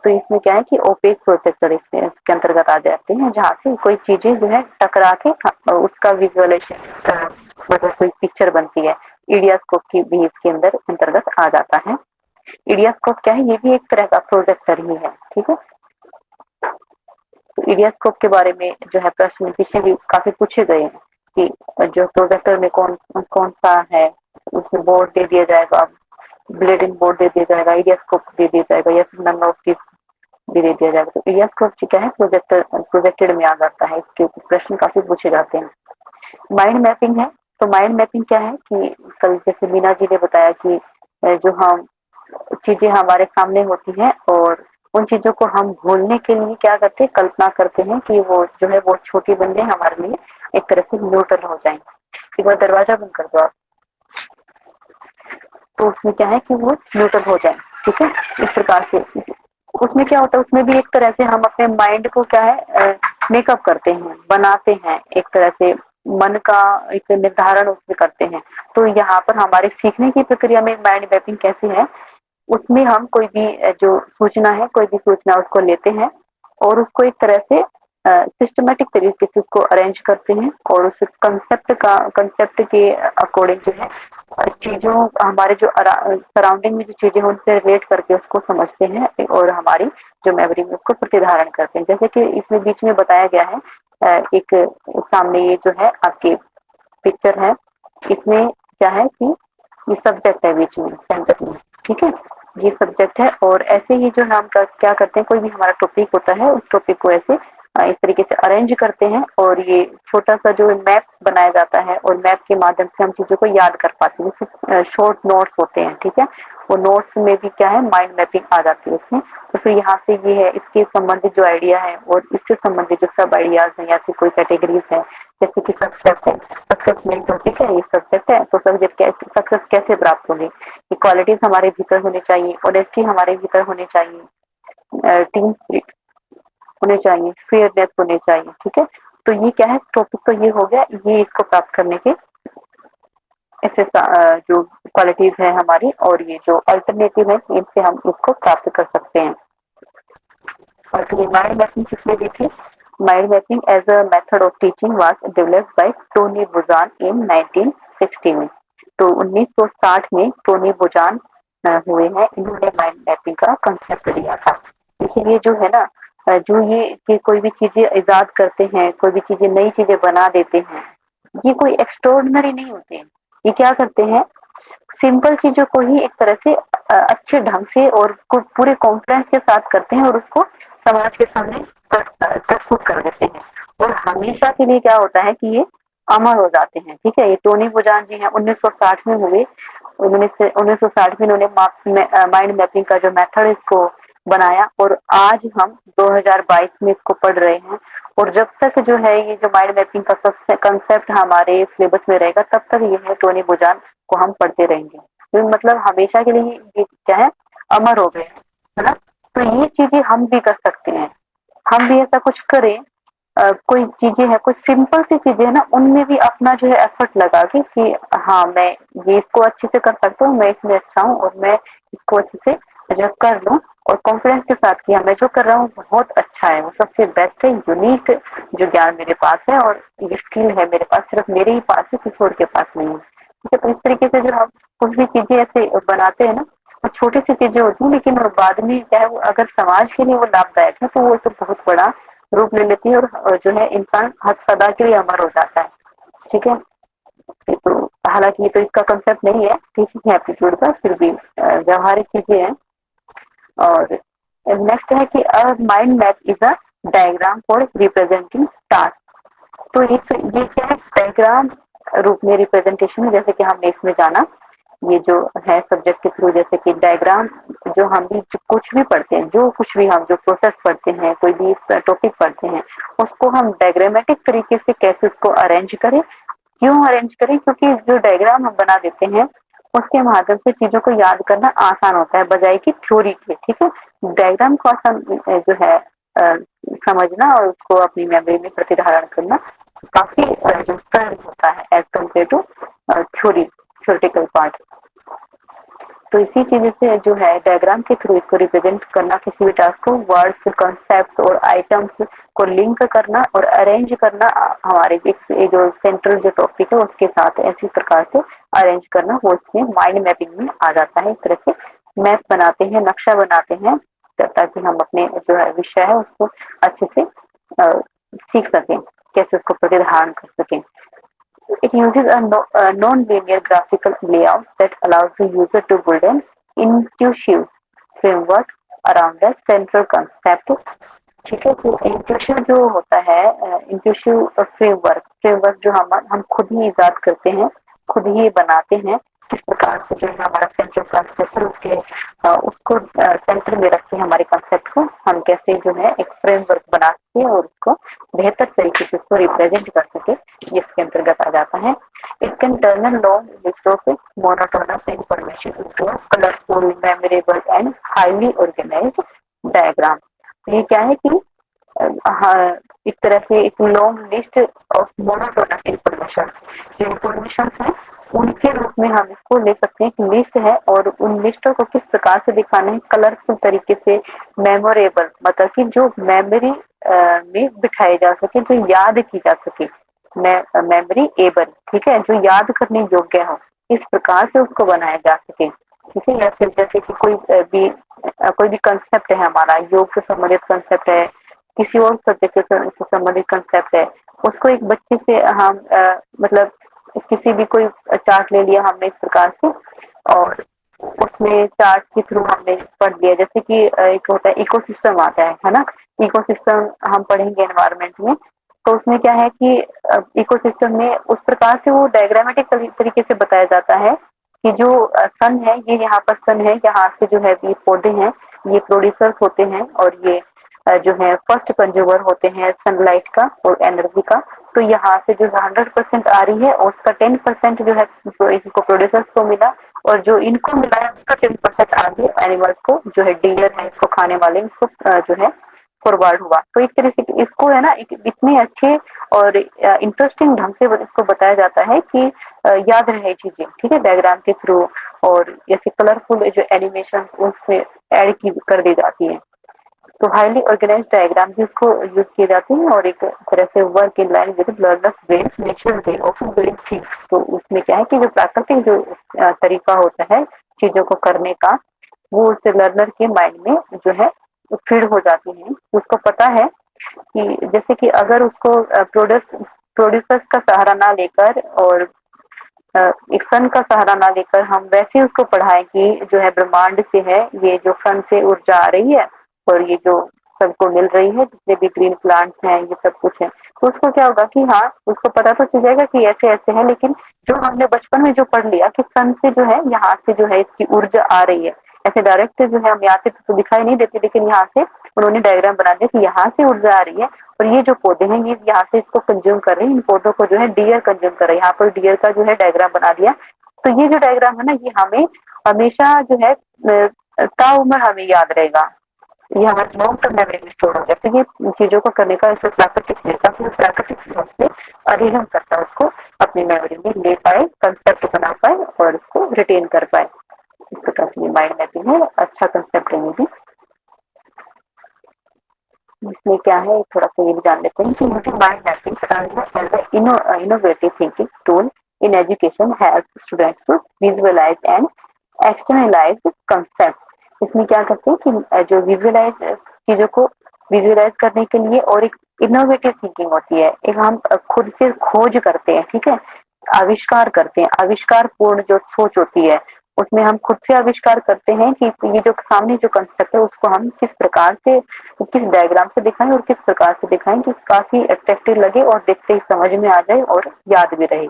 तो इसमें क्या है कि ओपेक प्रोजेक्टर इसके अंतर्गत आ जाते हैं, जहाँ से कोई चीजें जो है टकरा के उसका विजुअलाइजेशन मतलब कोई पिक्चर बनती है, इडियास्कोप की भी इसके अंतर्गत आ जाता है। इडियास्कोप क्या है, ये भी एक तरह का प्रोजेक्टर ही है, ठीक है। तो इडियास्कोप के बारे में जो है प्रश्न पीछे भी काफी पूछे गए हैं कि जो प्रोजेक्टर में कौन कौन सा है, उसमें बोर्ड दे दिया जाएगा, ब्लेडिंग बोर्ड दे दिया जाएगा, इडियास्कोप दे दिया जाएगा, या फिर नन ऑफ दिस भी दे दिया जाएगा। तो इडियास्कोप क्या है, प्रोजेक्टेड में आ जाता है, इसके प्रश्न काफी पूछे जाते हैं। माइंड मैपिंग है, तो माइंड मैपिंग क्या है कि कल जैसे मीना जी ने बताया कि जो हम चीजें हमारे सामने होती हैं और उन चीजों को हम भूलने के लिए क्या करते हैं, कल्पना करते हैं कि वो जो है वो छोटी बन जाए हमारे लिए, एक तरह से न्यूट्रल हो जाए। एक बार दरवाजा बंद कर दो आप, तो उसमें क्या है कि वो न्यूट्रल हो जाए, ठीक है। इस प्रकार से उसमें क्या होता है, उसमें भी एक तरह से हम अपने माइंड को क्या है मेकअप करते हैं, बनाते हैं, एक तरह से मन का एक निर्धारण उसमें करते हैं। तो यहाँ पर हमारे सीखने की प्रक्रिया में माइंड मैपिंग कैसे है, उसमें हम कोई भी जो सूचना है, कोई भी सूचना उसको लेते हैं और उसको एक तरह से सिस्टमेटिक तरीके से उसको अरेंज करते हैं और उस कंसेप्ट के अकॉर्डिंग जो है चीजों हमारे जो सराउंडिंग में जो चीजें हैं उनसे रिलेट करके उसको समझते हैं और हमारी जो मेमोरी में उसको प्रतिधारण करते हैं। जैसे कि इसमें बीच में बताया गया है, एक सामने ये जो है आपके पिक्चर है, इसमें क्या है कि ये सब्जेक्ट है बीच में सेंटर में, ठीक है। ये सब्जेक्ट है और ऐसे ही जो हम क्या करते हैं, कोई भी हमारा टॉपिक होता है उस टॉपिक को ऐसे इस तरीके से अरेंज करते हैं और ये छोटा सा जो मैप बनाया जाता है और मैप के माध्यम से हम चीजों को याद कर पाते हैं। जैसे शॉर्ट नोट्स होते हैं, ठीक है, वो नोट्स में भी क्या है माइंड मैपिंग आ जाती है उसमें। तो फिर यहाँ से ये है इसके संबंधित जो आइडिया है और इससे संबंधित जो सब आइडियाज है या फिर कोई कैटेगरीज है, जैसे कि सक्सेस है, सक्सेस मेन टॉपिक है, ये सब्जेक्ट है, तो सक्सेस कैसे प्राप्त होगी, ये क्वालिटीज हमारे भीतर होनी चाहिए, ऑनेस्टी हमारे भीतर होनी चाहिए, टीम स्पिरिट होने चाहिए, फेयरनेस होने चाहिए, ठीक है। तो ये क्या है, टॉपिक तो ये हो गया, ये इसको प्राप्त करने के ऐसे जो क्वालिटीज है हमारी और ये जो अल्टरनेटिव है इनसे हम इसको प्राप्त कर सकते हैं। और फिर माइंड मैपिंग किसने दी थी, mind mapping as a method of teaching was developed by Tony Buzan in 1960 में। तो 1960 में टोनी बुजान हुए हैं, इन्होंने माइंड मैपिंग का कंसेप्ट दिया था। लेकिन ये जो है ना जो ये कि कोई भी चीजें इजाद करते हैं, कोई भी चीजें नई चीजें बना देते हैं, ये कोई एक्स्ट्रॉर्डिनरी नहीं होते हैं। ये क्या करते हैं, सिंपल चीजों को ही एक तरह से अच्छे ढंग से और पूरे कॉन्फिडेंस के साथ करते हैं और उसको समाज के सामने प्रस्तुत कर देते हैं और हमेशा के लिए क्या होता है कि ये अमर हो जाते हैं, ठीक है। ये टोनी बुजान जी हैं, 1960 में हुए, 1960 में इन्होंने माइंड मैपिंग का जो मेथड है इसको बनाया और आज हम 2022 में इसको पढ़ रहे हैं। और जब तक जो है ये जो माइंड मैपिंग का सबसे कंसेप्ट हमारे सिलेबस में रहेगा तब तक ये है टोनी बुजान को हम पढ़ते रहेंगे। तो मतलब हमेशा के लिए ये क्या है, अमर हो गए, है ना। तो ये चीजें हम भी कर सकते हैं, हम भी ऐसा कुछ करें। कोई चीजें हैं, कुछ सिंपल सी चीजें है ना, उनमें भी अपना जो है एफर्ट लगा के कि हाँ मैं ये इसको अच्छे से कर सकता हूँ, मैं इसमें अच्छा हूँ और मैं इसको अच्छे से जो कर लूँ और कॉन्फिडेंस के साथ किया मैं जो कर रहा हूँ बहुत अच्छा है, वो सबसे बेस्ट है, यूनिक जो ज्ञान मेरे पास है और ये स्किल है मेरे पास, सिर्फ मेरे ही पास है, किसी और के पास नहीं है, ठीक है। तो इस तरीके से जो हम कुछ भी चीजें ऐसे बनाते हैं ना, वो छोटी सी चीजें होती हैं लेकिन बाद में चाहे वो अगर समाज के लिए वो लाभदायक है तो वो तो बहुत बड़ा रूप ले लेती है और जो है इंसान हद सदा के लिए अमर हो जाता है, ठीक है। तो हालांकि ये तो इसका कंसेप्ट नहीं है टीचिंग एप्टीट्यूड का, फिर भी व्यवहारिक चीजें हैं। और नेक्स्ट है कि a mind map is a diagram for representing task. तो ये क्या है, डायग्राम रूप में रिप्रेजेंटेशन है, जैसे कि हमने इसमें जाना ये जो है सब्जेक्ट के थ्रू, जैसे कि डायग्राम जो हम भी जो कुछ भी पढ़ते हैं, जो कुछ भी हम जो प्रोसेस पढ़ते हैं, कोई भी टॉपिक पढ़ते हैं, उसको हम डायग्रामेटिक तरीके से कैसे उसको अरेंज करें, क्यों अरेंज करें, क्योंकि जो डायग्राम हम बना देते हैं उसके माध्यम से चीजों को याद करना आसान होता है बजाय कि थ्योरी के, ठीक है। डायग्राम को आसान जो है समझना और उसको अपनी मेमोरी में प्रतिधारण करना काफी जो सरल होता है as compare to theory, theoretical part. तो इसी चीज से जो है डायग्राम के थ्रू इसको रिप्रेजेंट करना, किसी भी टास्क को वर्ड्स, कॉन्सेप्ट और आइटम्स को लिंक करना और अरेंज करना हमारे जो सेंट्रल जो टॉपिक है उसके साथ ऐसी प्रकार से अरेंज करना, वो इसमें माइंड मैपिंग में आ जाता है। इस तरह से मैप बनाते हैं, नक्शा बनाते हैं, ताकि हम अपने जो है विषय है उसको अच्छे से सीख सकें, कैसे उसको प्रतिधारण कर सकें। It uses a non-linear graphical layout that allows the user to build an intuitive framework around the central concept। ठीक है, तो इंट्यूशन जो होता है, इंट्यूशिव फ्रेमवर्क जो हम खुद ही इजाद करते हैं, खुद ही बनाते हैं, किस प्रकार से जो है हमारा सेंट्रल कंसेप्ट है उसके उसको सेंटर में रख के हमारे कंसेप्ट को हम कैसे जो है एक फ्रेमवर्क बना सके और उसको बेहतर तरीके से उसको रिप्रेजेंट कर सके, जिसके अंतर्गत आ जाता है। It can turn a long list of monotonous information into a colourful, memorable and highly organised diagram. ये क्या है कि हाँ, एक तरह से एक long list of monotonous information, जो इंफॉर्मेशन है उनके रूप में हम इसको ले सकते हैं कि लिस्ट है, और उन लिस्टों को किस प्रकार से दिखाना है, कलरफुल तरीके से, मेमोरेबल मतलब कि जो मेमोरी में बिठाए जा सके, जो याद की जा सके, मेमोरी एबल, ठीक है, जो याद करने योग्य हो, इस प्रकार से उसको बनाया जा सके। ठीक है, या फिर जैसे कि कोई भी कंसेप्ट है हमारा, योग से संबंधित कंसेप्ट है, किसी और सब्जेक्ट से संबंधित कंसेप्ट है, उसको एक बच्चे से हम मतलब किसी भी कोई चार्ट ले लिया हमने इस प्रकार से, और उसमें चार्ट के थ्रू हमने पढ़ लिया, जैसे कि एक होता है इकोसिस्टम आता है ना, इकोसिस्टम हम पढ़ेंगे एनवायरनमेंट में, तो उसमें क्या है कि इकोसिस्टम में उस प्रकार से वो डायग्रामेटिक तरीके से बताया जाता है कि जो सन है, ये यहाँ पर सन है, यहाँ से जो है ये पौधे हैं, ये प्रोड्यूसर्स होते हैं, और ये जो है फर्स्ट कंज्यूमर होते हैं सनलाइट का और एनर्जी का। तो यहाँ से जो 100% आ रही है और उसका 10% जो है इनको प्रोड्यूसर्स को मिला, और जो इनको मिला है उसका 10% आगे एनिमल्स को, जो है डियर है इसको खाने वाले, इसको जो है फॉरवर्ड हुआ। तो एक तरह से इसको है ना इतने अच्छे और इंटरेस्टिंग ढंग से इसको बताया जाता है कि याद रहे चीजें, ठीक है, डायग्राम के थ्रू, और जैसे कलरफुल जो एनिमेशन उसमें ऐड की कर दी जाती है। तो हाईली ऑर्गेनाइज डायग्राम भी उसको यूज किए जाते हैं, और एक तरह से work in line with learners brain natural way of doing things. तो उसमें क्या है कि जो प्राकृतिक जो तरीका होता है चीजों को करने का, वो उससे लर्नर के माइंड में जो है फीड हो जाती है। उसको पता है कि जैसे कि अगर उसको प्रोड्यूसर्स का सहारा ना लेकर और एक सन का सहारा ना लेकर हम वैसे उसको पढ़ाएं कि जो है ब्रह्मांड से है, ये जो सन से ऊर्जा आ रही है और ये जो सबको मिल रही है, जितने भी ग्रीन प्लांट्स हैं, ये सब कुछ है, तो उसको क्या होगा कि हाँ उसको पता तो चल जाएगा कि ऐसे ऐसे है, लेकिन जो हमने बचपन में जो पढ़ लिया कि सन से जो है यहाँ से जो है इसकी ऊर्जा आ रही है, ऐसे डायरेक्ट जो है हम यहाँ से तो दिखाई नहीं देती, लेकिन यहाँ से उन्होंने डायग्राम बना दिया कि यहाँ से ऊर्जा आ रही है, और ये जो पौधे हैं ये यहाँ से इसको कंज्यूम कर रहे हैं, इन पौधों को जो है डियर कंज्यूम कर रहे हैं, यहाँ पर डियर का जो है डायग्राम बना दिया। तो ये जो डायग्राम है ना, ये हमें हमेशा जो है ताउम्र हमें याद रहेगा, ये हमारे लॉन्ग टर्म मेमोरी में स्टोर हो गया। तो ये चीजों को करने का इसको प्राकृतिक लेता है, प्राकृतिक सोच से अधिगम करता, उसको अपनी मेमोरी में ले पाए, कंसेप्ट बना पाए और उसको रिटेन कर पाए। इस प्रकार से माइंड मैपिंग है, अच्छा कंसेप्ट है ये भी। इसमें क्या है थोड़ा सा ये भी जान लेते हैं कि using mind mapping as innovative thinking tool in education help students to visualise and externalise concept. इसमें क्या करते हैं कि जो विजुअलाइज चीजों को विजुअलाइज करने के लिए, और एक इनोवेटिव थिंकिंग होती है, एक हम खुद से खोज करते हैं, ठीक है, आविष्कार करते हैं, आविष्कार पूर्ण जो सोच होती है उसमें हम खुद से आविष्कार करते हैं कि ये जो सामने जो कंसेप्ट है उसको हम किस प्रकार से, किस डायग्राम से दिखाएं और किस प्रकार से दिखाएं कि काफी अट्रैक्टिव लगे और देखते ही समझ में आ जाए और याद भी रहे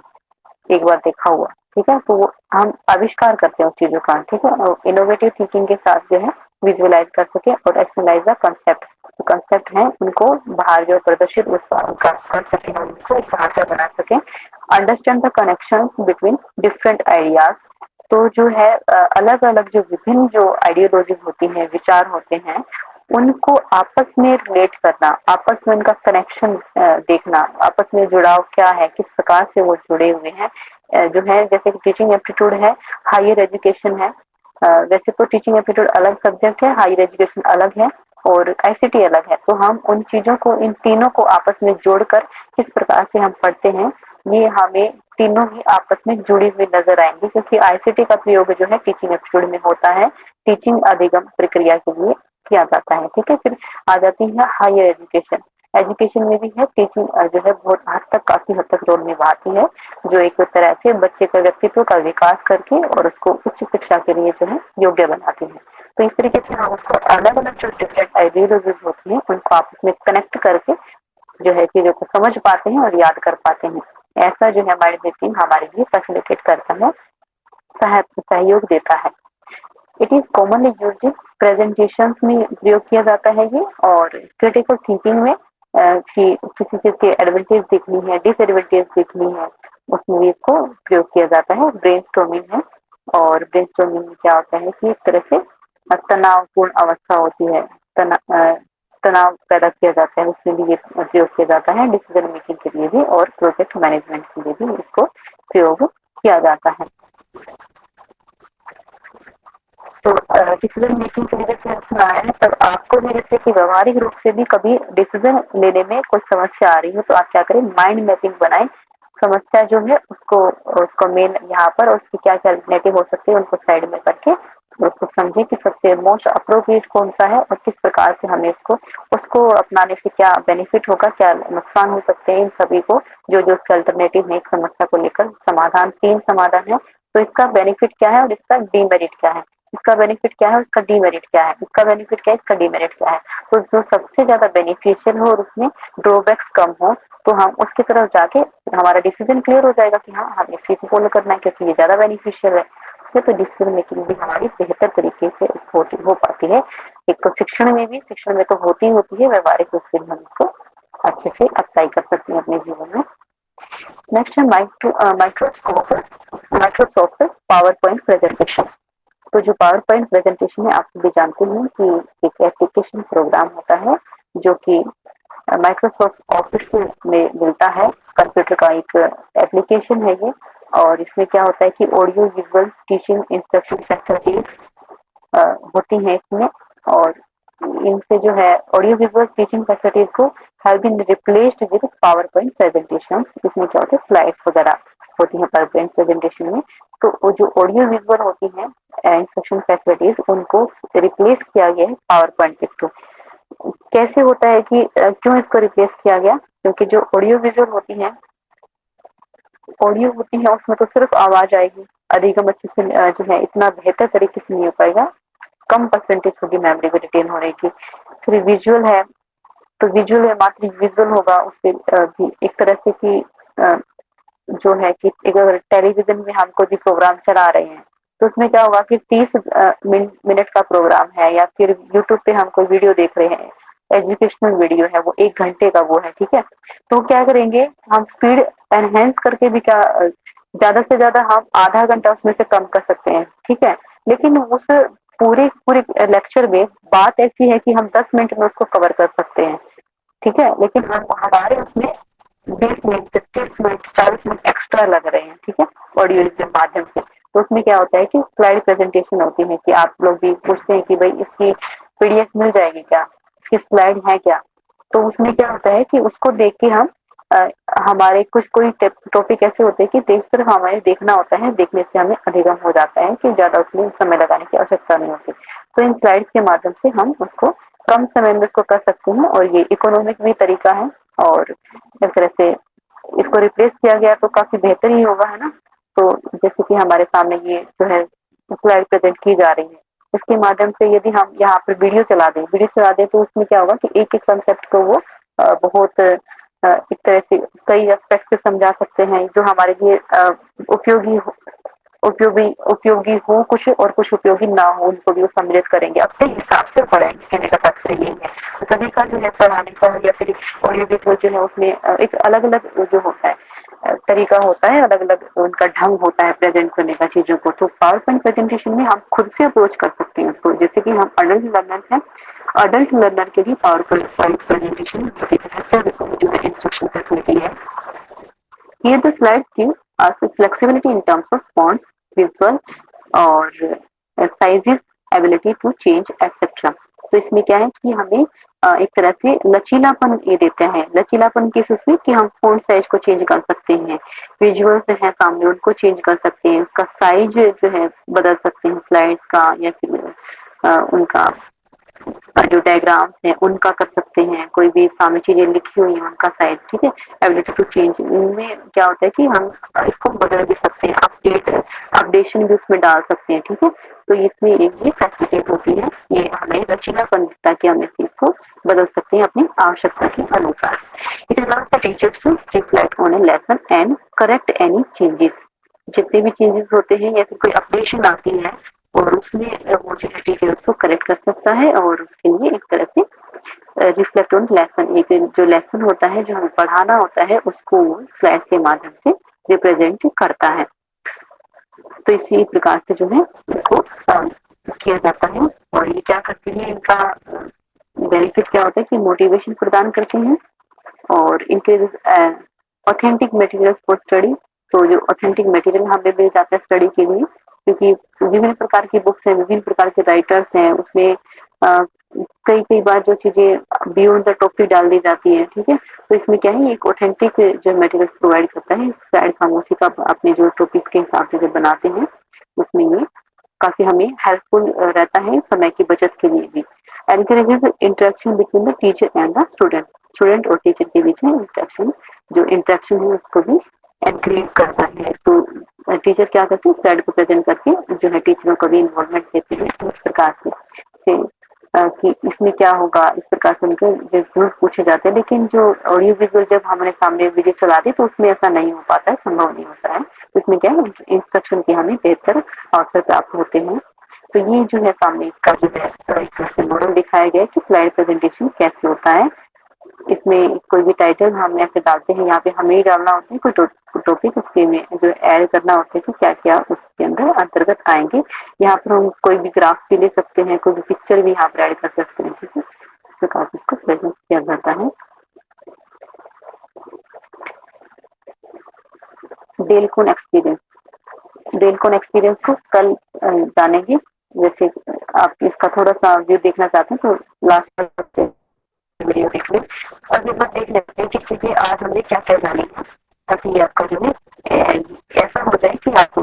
एक बार देखा हुआ। ठीक है, तो हम आविष्कार करते हैं उस चीजों का, ठीक है, और इनोवेटिव थिंकिंग के साथ जो है विजुअलाइज कर सके और एक्सटर्नलाइज द कंसेप्ट, जो कंसेप्ट है उनको बाहर जो प्रदर्शित उनका कर सके, उनको एक ढांचा बना सके। Understand the connection between different ideas. तो जो है अलग अलग जो विभिन्न जो आइडियोलॉजी होती हैं, विचार होते हैं, उनको आपस में रिलेट करना, आपस में उनका कनेक्शन देखना, आपस में जुड़ाव क्या है, किस प्रकार से वो जुड़े हुए हैं, जो है जैसे कि टीचिंग एप्टीट्यूड है, हायर एजुकेशन है, वैसे तो टीचिंग एप्टीट्यूड अलग सब्जेक्ट है, हायर एजुकेशन अलग है और आईसीटी अलग है, तो हम उन चीजों को, इन तीनों को आपस में जोड़कर किस प्रकार से हम पढ़ते हैं, ये हमें तीनों ही आपस में जुड़ी हुई नजर आएंगी, क्योंकि आईसीटी का प्रयोग जो है टीचिंग एप्टीट्यूड में होता है, टीचिंग अधिगम प्रक्रिया के लिए किया जाता है। ठीक है, फिर आ जाती है हायर एजुकेशन। एजुकेशन में भी है टीचिंग जो है बहुत हद तक, काफी हद तक रोल निभाती है, जो एक तरह से बच्चे का व्यक्तित्व का विकास करके और उसको उच्च शिक्षा के लिए जो है योग्य बनाती है। तो इस तरीके से हम उसको अलग अलग जो डिफरेंट आइडियोलॉजीज होती हैं उनको आपस में कनेक्ट करके जो है चीजों को समझ पाते हैं और याद कर पाते हैं। ऐसा जो है माइंड मैपिंग हमारे लिए फैसिलिटेट करता है, सहयोग देता है। It is commonly used in presentation में प्रयोग किया जाता है ये, और क्रिटिकल थिंकिंग में कि किसी चीज के एडवांटेज देखनी है, डिसएडवांटेज देखनी है, उसमें भी इसको प्रयोग किया जाता है। ब्रेन स्टॉर्मिंग है, और ब्रेन स्टॉर्मिंग में क्या होता है कि एक तरह से तनावपूर्ण अवस्था होती है, तनाव पैदा किया जाता है, उसमें भी ये प्रयोग किया जाता है। डिसीजन मेकिंग के लिए भी और प्रोजेक्ट मैनेजमेंट के लिए भी इसको प्रयोग किया जाता है। तो डिसीजन मेकिंग के लिए जैसे सुनाया है, तब आपको भी जैसे कि व्यवहारिक रूप से भी कभी डिसीजन लेने में कुछ समस्या आ रही है, तो आप क्या करें, माइंड मैपिंग बनाएं, समस्या जो है उसको, उसको मेन यहाँ पर, और उसकी क्या क्या अल्टरनेटिव हो सकती है उनको साइड में करके उसको समझे कि सबसे मोस्ट अप्रोप्रिएट कौन सा है और किस प्रकार से हमें इसको, उसको अपनाने से क्या बेनिफिट होगा, क्या नुकसान हो सकते हैं, इन सभी को जो जो उसके अल्टरनेटिव है एक समस्या को लेकर समाधान, 3 समाधान है, तो इसका बेनिफिट क्या है और इसका डीमेरिट क्या है, इसका बेनिफिट क्या है और इसका डीमेरिट क्या है, इसका बेनिफिट क्या है, इसका डीमेरिट क्या है। तो जो सबसे ज्यादा बेनिफिशियल हो और उसमें ड्रॉबैक्स कम हो, तो हम उसकी तरफ जाके हमारा डिसीजन क्लियर हो जाएगा कि हाँ हमें इस चीज को फॉलो करना है क्योंकि ये ज्यादा बेनिफिशियल है। तो डिसीजन मेकिंग भी हमारी बेहतर तरीके से हो पाती है। एक तो शिक्षण में भी, शिक्षण में तो होती है, व्यवहारिक रूप से भी हम इसको अच्छे से अप्लाई कर सकते हैं अपने जीवन में। नेक्स्ट है माइक्रोसॉफ्ट पावर पॉइंट प्रेजेंटेशन। तो जो पावर पॉइंट प्रेजेंटेशन है, आप सभी जानते हैं कि एक एप्लीकेशन प्रोग्राम होता है जो कि माइक्रोसॉफ्ट ऑफिस में मिलता है, कंप्यूटर का एक एप्लीकेशन है ये, और इसमें क्या होता है कि audio visual teaching instruction facilities होती हैं इसमें, और इनसे जो है ऑडियो विजुअल टीचिंग फैसिलिटीज को have been replaced with PowerPoint presentation. इसमें क्या होता है, स्लाइड्स वगैरह होती है पावर पॉइंट प्रेजेंटेशन में, तो वो जो ऑडियो विजुअल होती है इंस्ट्रक्शन फैसिलिटीज उनको रिप्लेस किया गया है पावर पॉइंट के थ्रू। कैसे होता है कि क्यों इसको रिप्लेस किया गया, क्योंकि जो ऑडियो विजुअल होती है, ऑडियो होती है उसमें तो सिर्फ आवाज आएगी, अधिगम अच्छे से जो है इतना बेहतर तरीके से नहीं हो पाएगा, कम परसेंटेज होगी मेमोरी को रिटेन होने की। फिर विजुअल है, तो विजुअल है, मात्र विजुअल होगा उससे भी एक तरह से कि जो है कि अगर टेलीविजन में हम कोई भी प्रोग्राम चला रहे हैं तो उसमें क्या होगा कि 30 मिनट का प्रोग्राम है, या फिर यूट्यूब पे हम कोई वीडियो देख रहे हैं, एजुकेशनल वीडियो है, वो 1 घंटे का वो है, ठीक है, तो क्या करेंगे हम, स्पीड एनहेंस करके भी क्या ज्यादा से ज्यादा हम आधा घंटा उसमें से कम कर सकते हैं, ठीक है, लेकिन उस पूरे पूरे लेक्चर में बात ऐसी है कि हम 10 मिनट में उसको कवर कर सकते हैं, ठीक है, लेकिन हम हमारे उसमें 20 मिनट से 30 मिनट 40 मिनट एक्स्ट्रा लग रहे हैं, ठीक है, ऑडियो के माध्यम से। तो उसमें क्या होता है कि स्लाइड प्रेजेंटेशन होती है कि आप लोग भी पूछते हैं कि भाई इसकी पीडीएफ मिल जाएगी क्या, इसकी स्लाइड है क्या, तो उसमें क्या होता है कि उसको देख के हम हमारे कुछ कोई टॉपिक ऐसे होते हैं कि सिर्फ हमें देखना होता है, देखने से हमें अधिगम हो जाता है कि ज्यादा उसमें समय लगाने की आवश्यकता नहीं होती। तो इन स्लाइड्स के माध्यम से हम उसको कम समय में उसको कर सकते हैं, और ये इकोनॉमिक भी तरीका है, और इस तरह से इसको रिप्लेस किया गया तो काफी बेहतर ही होगा, है ना। तो जैसे कि हमारे सामने ये जो है स्लाइड प्रेजेंट की जा रही है, इसके माध्यम से यदि हम यहाँ पर वीडियो चला दें तो उसमें क्या होगा कि एक एक कंसेप्ट को वो बहुत एक तरह से कई एस्पेक्ट से समझा सकते हैं, जो हमारे लिए उपयोगी उपयोगी उपयोगी हो कुछ, और कुछ उपयोगी ना हो उनको भी वो सम्मिलित करेंगे, अपने हिसाब से पढ़ेंगे, कहने का तात्पर्य यही है। तो सभी का जो है पढ़ाने का या फिर ऑडियो विजुअल जो है उसमें एक अलग अलग जो होता है तरीका होता है, अलग अलग उनका ढंग होता है प्रेजेंट करने का चीजों को। तो पावर पॉइंट प्रेजेंटेशन में हम खुद से अप्रोच कर सकते हैं उसको, जैसे कि हम अडल्ट लर्नर हैं, अडल्ट लर्नर के लिए पावर पॉइंट प्रेजेंटेशन जो है इंस्ट्रक्शन फैसिलिटी है। Here the slides give us flexibility in terms of fonts, visual, और sizes, ability to change etcetera. तो इसमें क्या है कि हमें एक तरह से लचीलापन ये देते हैं। लचीलापन किस उसमें कि हम फोन साइज को चेंज कर सकते हैं, विजुअल्स है सामने उनको चेंज कर सकते हैं, उसका साइज जो है बदल सकते हैं स्लाइड्स का, या फिर उनका जो डायग्राम्स है उनका कर सकते हैं, कोई भी सामने चीजें लिखी हुई है उनका साइज, ठीक है। एबिलिटी टू चेंज, इनमें क्या होता है कि हम इसको बदल भी सकते हैं, अपडेशन भी उसमें डाल सकते हैं, ठीक है। तो इसमें एक ये फैसिलिटेट होती है, ये हमें लचीलापन देता है कि हम इस चीज को बदल सकते हैं अपनी आवश्यकता के अनुसार। It allows the teachers to reflect on a lesson and correct any changes. जितने भी चेंजेस होते हैं या फिर कोई अपडेशन आती है और उसमें वो जो है टीचर उसको करेक्ट कर सकता है, और उसके लिए एक तरह से रिफ्लेक्ट ऑन लेसन, एक जो लेसन होता है जो हमें पढ़ाना होता है उसको स्लाइड के माध्यम से रिप्रेजेंट करता है। तो इसी प्रकार से जो है इसको किया जाता है। और ये क्या करते हैं, इनका बेनिफिट क्या होता है कि मोटिवेशन प्रदान करते हैं और increase authentic material for study. तो जो ऑथेंटिक मटेरियल हमें मिल जाता है स्टडी के लिए, क्योंकि विभिन्न प्रकार की बुक्स हैं, विभिन्न प्रकार के राइटर्स हैं, उसमें कई कई बार जो चीजें बियॉन्ड द टॉपिक डाल दी जाती है, ठीक है। तो इसमें क्या है, एक ऑथेंटिक जो मटेरियल प्रोवाइड करता है, शायद हम उसी का अपने जो टॉपिक के हिसाब से जब बनाते हैं उसमें ये काफी हमें हेल्पफुल रहता है समय की बचत के लिए भी। Encourages interaction between the teacher and the student, student और टीचर के बीच में इंटरेक्शन, जो इंटरेक्शन है उसको भी एनकरेज करता है। तो टीचर क्या करते हैं, स्लाइड को प्रेजेंट करके जो है टीचरों को भी इन्वॉल्वमेंट देते हैं इस प्रकार से कि इसमें क्या होगा, इस प्रकार से उनके जरूर पूछे जाते हैं। लेकिन जो ऑडियो विजुअल जब हमारे सामने वीडियो चलाते तो उसमें ऐसा नहीं हो पाता है, संभव नहीं होता है। तो इसमें क्या है, इंस्ट्रक्शन के हमें बेहतर अवसर प्राप्त होते हैं। तो ये जो है सामने इसका जो है एक मॉडल दिखाया गया है कि स्लाइड प्रेजेंटेशन कैसे होता है। इसमें कोई भी टाइटल हम ऐसे डालते हैं, यहाँ पे हमें ही डालना होता है कोई टॉपिक, उसके में जो ऐड करना होता है कि क्या क्या उसके अंदर अंतर्गत आएंगे। यहाँ पर हम कोई भी ग्राफ भी ले सकते हैं, कोई भी पिक्चर भी यहाँ पर ऐड कर सकते हैं, ठीक है। इस प्रकार से इसको प्रेजेंट किया जाता है। डेलकोन एक्सपीरियंस, डेलकोन एक्सपीरियंस को कल जानेंगे। जैसे आप इसका थोड़ा सा व्यू देखना चाहते हैं तो लास्ट वीडियो देख लें और एक बार देख लेते हैं कि चीजें आज हमने क्या क्या जानी है, ताकि ये आपका जो है ऐसा हो जाए कि आपको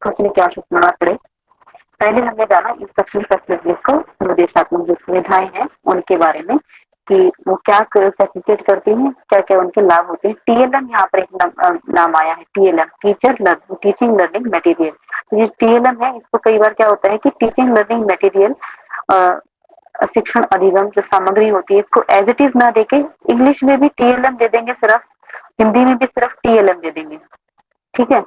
सोचने की आवश्यकता ना पड़े। पहले हमने जाना इंस्ट्रक्शन फैसिलिटीज को, निर्देशात्मक जो सुविधाएं हैं उनके बारे में कि वो क्या फैसिलिटेट करती हैं, क्या क्या उनके लाभ होते हैं। टीएलएम यहाँ पर एक नाम आया है, टीएलएम टीचिंग लर्निंग मटेरियल। तो ये टीएलएम है, इसको कई बार क्या होता है कि टीचिंग लर्निंग मटेरियल शिक्षण अधिगम जो सामग्री होती है इसको एज इट इज ना देके इंग्लिश में भी टीएलएम दे देंगे, सिर्फ हिंदी में भी सिर्फ टीएलएम दे देंगे, ठीक है।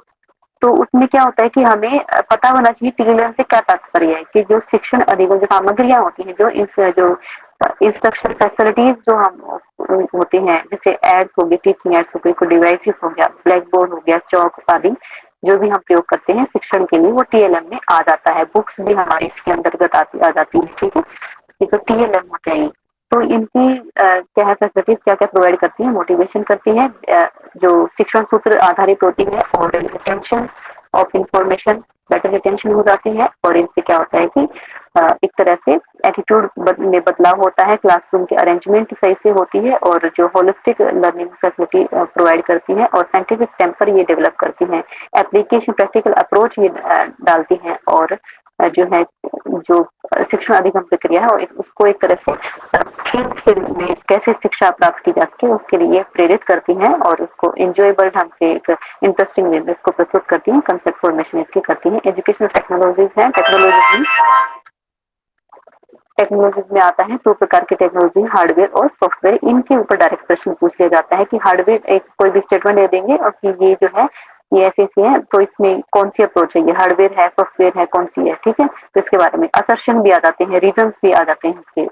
तो उसमें क्या होता है कि हमें पता होना चाहिए टीएलएम से क्या तात्पर्य है, कि जो शिक्षण अधिगम जो सामग्रियां होती हैं, जो इंस्ट्रक्शन फैसिलिटीज जो हम होते हैं, जैसे एड्स हो गए, टीचिंग एड्स हो गए, कोई डिवाइसेस हो गया, ब्लैक बोर्ड हो गया, चौक आदि जो भी हम प्रयोग करते हैं शिक्षण के लिए, वो टीएलएम में आ जाता है। बुक्स भी हमारी इसके अंतर्गत आ जाती है, ठीक है। ये तो टीएलएम होते हैं। तो इनकी क्या है फैसिलिटीज, क्या क्या प्रोवाइड करती है, मोटिवेशन करती है, जो शिक्षण सूत्र आधारित होती है, और retention of information, better retention हो जाती है। और इनसे क्या होता है कि एक तरह से एटीट्यूड में बदलाव होता है, क्लासरूम की अरेंजमेंट सही से होती है, और जो होलिस्टिक लर्निंग फैसिलिटी प्रोवाइड करती है, और साइंटिफिक टेम्पर ये डेवलप करती है, एप्लीकेशन प्रैक्टिकल अप्रोच ये डालती है, और जो है जो शिक्षण अधिगम प्रक्रिया है और उसको एक तरह से खेल में कैसे शिक्षा प्राप्त की जा सके उसके लिए प्रेरित करती हैं, और उसको एंजॉयबल ढंग से एक इंटरेस्टिंग वे में इसको प्रस्तुत करती हैं, कंसेप्ट फॉर्मेशन इसकी करती हैं। एजुकेशनल टेक्नोलॉजीज हैं, टेक्नोलॉजीज में आता है दो प्रकार की टेक्नोलॉजी, हार्डवेयर और सॉफ्टवेयर। इनके ऊपर डायरेक्ट प्रश्न पूछ लिया जाता है कि हार्डवेयर एक कोई भी स्टेटमेंट दे देंगे और कि ये जो है ये ऐसे ऐसे है, तो इसमें कौन सी अप्रोच है, ये हार्डवेयर है, सॉफ्टवेयर है, कौन सी है, ठीक है। तो इसके बारे में असर्शन भी आ जाते हैं, रीजंस भी आ जाते हैं इसके,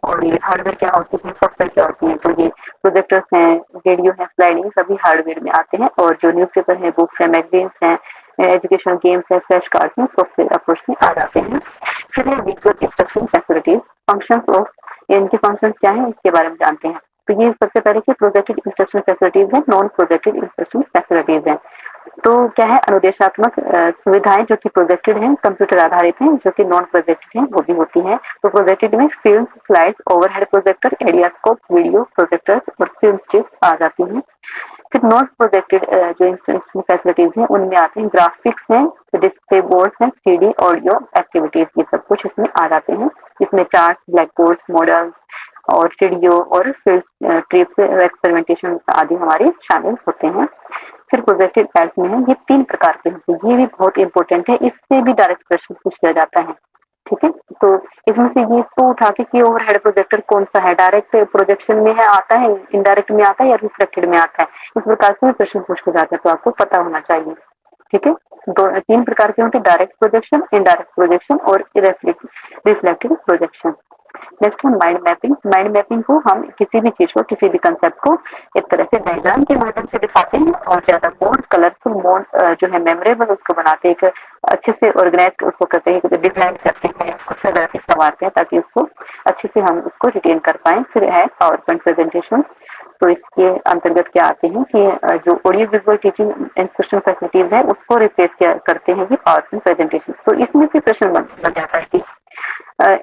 और ये हार्डवेयर क्या होती है, सॉफ्टवेयर क्या होती है। तो ये प्रोजेक्टर्स हैं, रेडियो है, स्लाइडिंग सभी हार्डवेयर में आते हैं, और जो न्यूज़पेपर है, बुक्स है, मैगजीन्स हैं, एजुकेशनल गेम्स है, फ्लैश कार्ड्स में सॉफ्टवेयर अप्रोच में आ जाते हैं। फिर है visual instruction facilities, functions of, इनके फंक्शंस क्या है इसके बारे में जानते हैं। तो ये सबसे पहले की प्रोजेक्टेड इंस्ट्रक्शन फैसिलिटीज है, नॉन प्रोजेक्टेड इंस्ट्रक्शन फैसिलिटीज है। तो क्या है, अनुदेशात्मक सुविधाएं जो कि प्रोजेक्टेड हैं, कंप्यूटर आधारित हैं, जो कि नॉन प्रोजेक्टेड हैं वो भी होती हैं। तो प्रोजेक्टेड में film, slides, overhead projector, epidiascope, video projectors और फिल्म स्टिक्स आ जाती हैं। फिर नॉन प्रोजेक्टेड जो इंस्ट्रूमेंट फैसिलिटीज हैं उनमें आते हैं ग्राफिक्स हैं, डिस्प्ले बोर्ड्स हैं, सीडी, ऑडियो एक्टिविटीज, ये सब कुछ इसमें आ जाते हैं। इसमें चार्ट, ब्लैक बोर्ड, मॉडल और स्टूडियो और फील्ड ट्रिप्स, एक्सपेरिमेंटेशन आदि हमारे शामिल होते हैं। फिर प्रोजेक्टेड एड्स में है, ये 3 प्रकार के होते हैं, ये भी बहुत इंपॉर्टेंट है, इससे भी डायरेक्ट प्रश्न पूछ लिया जाता है। ठीक है, तो इसमें से ये तो उठा के कि ओवरहेड प्रोजेक्टर कौन सा है, डायरेक्ट प्रोजेक्शन में है आता है, इनडायरेक्ट में आता है या रिफ्लेक्टेड में आता है, इस प्रकार से भी प्रश्न पूछ लिया जाता है, तो आपको पता होना चाहिए। ठीक है, दो 3 प्रकार के होते हैं, डायरेक्ट प्रोजेक्शन, इनडायरेक्ट प्रोजेक्शन और रिफ्लेक्टेड प्रोजेक्शन। नेक्स्ट है माइंड मैपिंग। माइंड मैपिंग को हम किसी भी चीज को, किसी भी कंसेप्ट को एक तरह से डायग्राम के माध्यम से दिखाते हैं और ज्यादा बोल्ड, कलरफुल, मोड जो है मेमोरेबल उसको बनाते हैं, एक अच्छे से ऑर्गेनाइज उसको करते हैं, डिजाइन करते हैं, उसको सजा के संवारते हैं ताकि उसको अच्छे से हम उसको रिटेन कर पाए। फिर है पावर पॉइंट प्रेजेंटेशन। तो इसके अंतर्गत क्या आते हैं कि जो audio visual teaching instruction facilities है उसको रिप्लेस क्या करते हैं कि पावर पॉइंट प्रेजेंटेशन। तो इसमें से प्रश्न बन जाता है कि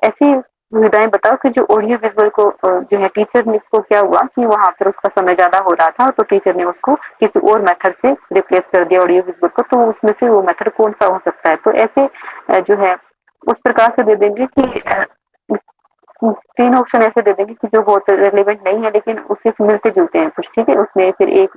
ऐसी सुविधाएं बताओ कि जो ऑडियो विजुअल को जो है टीचर ने इसको क्या हुआ कि वहां पर उसका समय ज्यादा हो रहा था तो टीचर ने उसको किसी और मेथड से रिप्लेस कर दिया ऑडियो विजुअल को, तो उसमें से वो मेथड कौन सा हो सकता है। तो ऐसे जो है उस प्रकार से दे देंगे कि 3 ऑप्शन ऐसे दे देंगे कि जो बहुत रेलेवेंट नहीं है लेकिन उससे मिलते जुलते हैं कुछ। ठीक है, उसमें फिर एक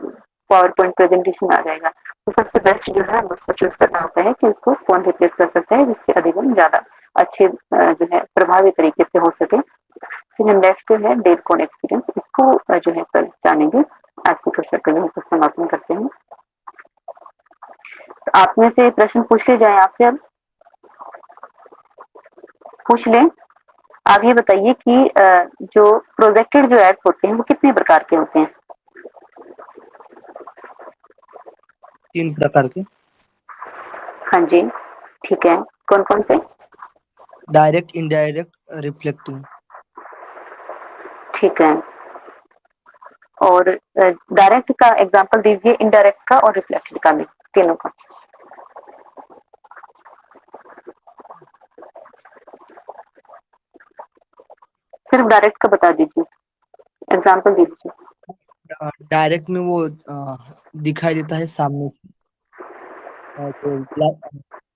पावर पॉइंट प्रेजेंटेशन आ जाएगा। तो सबसे बेस्ट जो है उसको चूज करना होता है कि उसको कौन रिप्लेस कर सकता है जिससे अधिगम ज्यादा अच्छे जो है प्रभावी तरीके से हो सके। फिर नेक्स्ट है डेल कोड एक्सपीरियंस, इसको जो है कल जानेंगे। आज की कक्षा का यहीं पर समापन करते हैं। तो आप में से प्रश्न पूछ ले जाए आपसे, अब पूछ लें। आप ये बताइए कि जो प्रोजेक्टेड जो एड्स होते हैं वो कितने प्रकार के होते हैं। 3 प्रकार के। हाँ जी, ठीक है, कौन कौन से। Direct, indirect, reflecting. ठीक है, और डायरेक्ट का एग्जांपल दीजिए, इनडायरेक्ट का और रिफ्लेक्टेड का भी, तीनों का। सिर्फ डायरेक्ट का बता दीजिए, एग्जांपल दीजिए। डायरेक्ट में वो दिखाई देता है सामने से,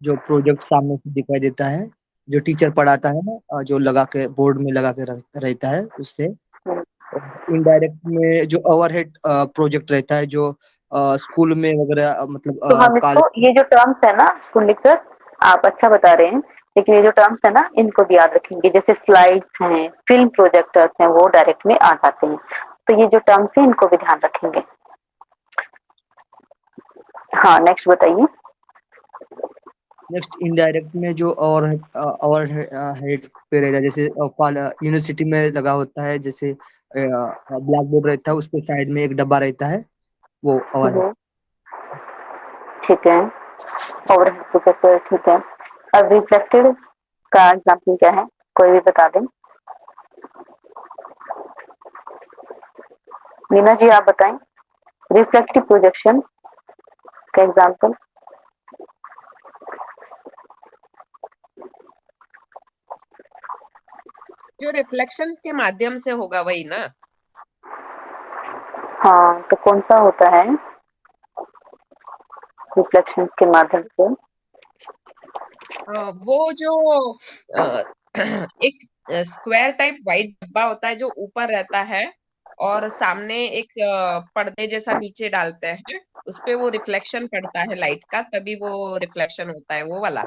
जो प्रोजेक्ट सामने से दिखाई देता है, जो टीचर पढ़ाता है ना, जो लगा के बोर्ड में लगा के रहता है उससे। और इनडायरेक्ट में जो ओवरहेड प्रोजेक्ट रहता है, जो स्कूल में वगैरह, मतलब तो हम इसको, कॉलेज। ये जो टर्म्स है ना पुंडित सर, आप अच्छा बता रहे हैं, लेकिन ये जो टर्म्स है ना इनको भी याद रखेंगे। जैसे स्लाइड्स हैं, फिल्म प्रोजेक्टर्स हैं, वो डायरेक्ट में आ जाते हैं, तो ये जो टर्म्स है इनको भी ध्यान रखेंगे। हाँ, नेक्स्ट बताइए। नेक्स्ट इनडायरेक्ट में जो हेड पे रहता है, जैसे यूनिवर्सिटी में लगा होता है, जैसे ब्लैक बोर्ड रहता है, उसके साइड में एक डब्बा रहता है, वो ओवर। हम्म, ठीक है, और प्रोजेक्टर, ठीक है। अब रिफ्लेक्टेड का एग्जाम्पल क्या है, कोई भी बता दें। मीना जी आप बताएं, रिफ्लेक्टिव प्रोजेक्शन का एग्जाम्पल। जो रिफ्लेक्शंस के माध्यम से होगा वही ना। हाँ, तो कौन सा होता है रिफ्लेक्शन के माध्यम से। वो जो अ, एक स्क्वायर टाइप वाइट डब्बा होता है जो ऊपर रहता है और सामने एक पर्दे जैसा नीचे डालते हैं, उस पे वो रिफ्लेक्शन पड़ता है लाइट का, तभी वो रिफ्लेक्शन होता है, वो वाला।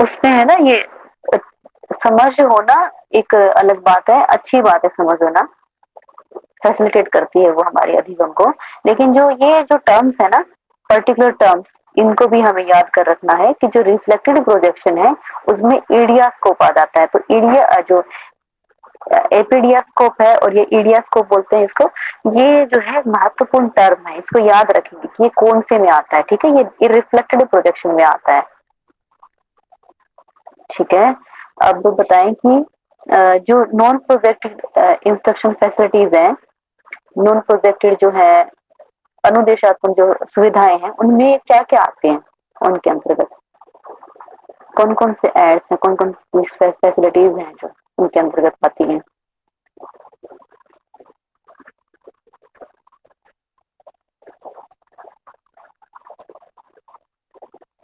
उसमें है ना ये समझ होना एक अलग बात है, अच्छी बात है, समझ होना फैसिलिटेट करती है वो हमारे अधिगम को। लेकिन जो ये जो टर्म्स है ना, पर्टिकुलर टर्म्स, इनको भी हमें याद कर रखना है कि जो रिफ्लेक्टेड प्रोजेक्शन है उसमें एडियास्कोप आ जाता है। तो एडिया जो एपीडियास्कोप है और ये ईडियास्कोप बोलते हैं इसको, ये जो है महत्वपूर्ण टर्म है, इसको याद रखेंगे कि ये कौन से में आता है। ठीक है, ये रिफ्लेक्टेड प्रोजेक्शन में आता है। ठीक है, अब बताएं कि जो नॉन प्रोजेक्टेड इंस्ट्रक्शन फैसिलिटीज हैं, नॉन प्रोजेक्टेड जो है अनुदेशात्मक जो सुविधाएं हैं उनमें क्या क्या आते हैं, उनके अंतर्गत कौन कौन से एड्स हैं, कौन कौन सी फैसिलिटीज हैं जो उनके अंतर्गत आती हैं?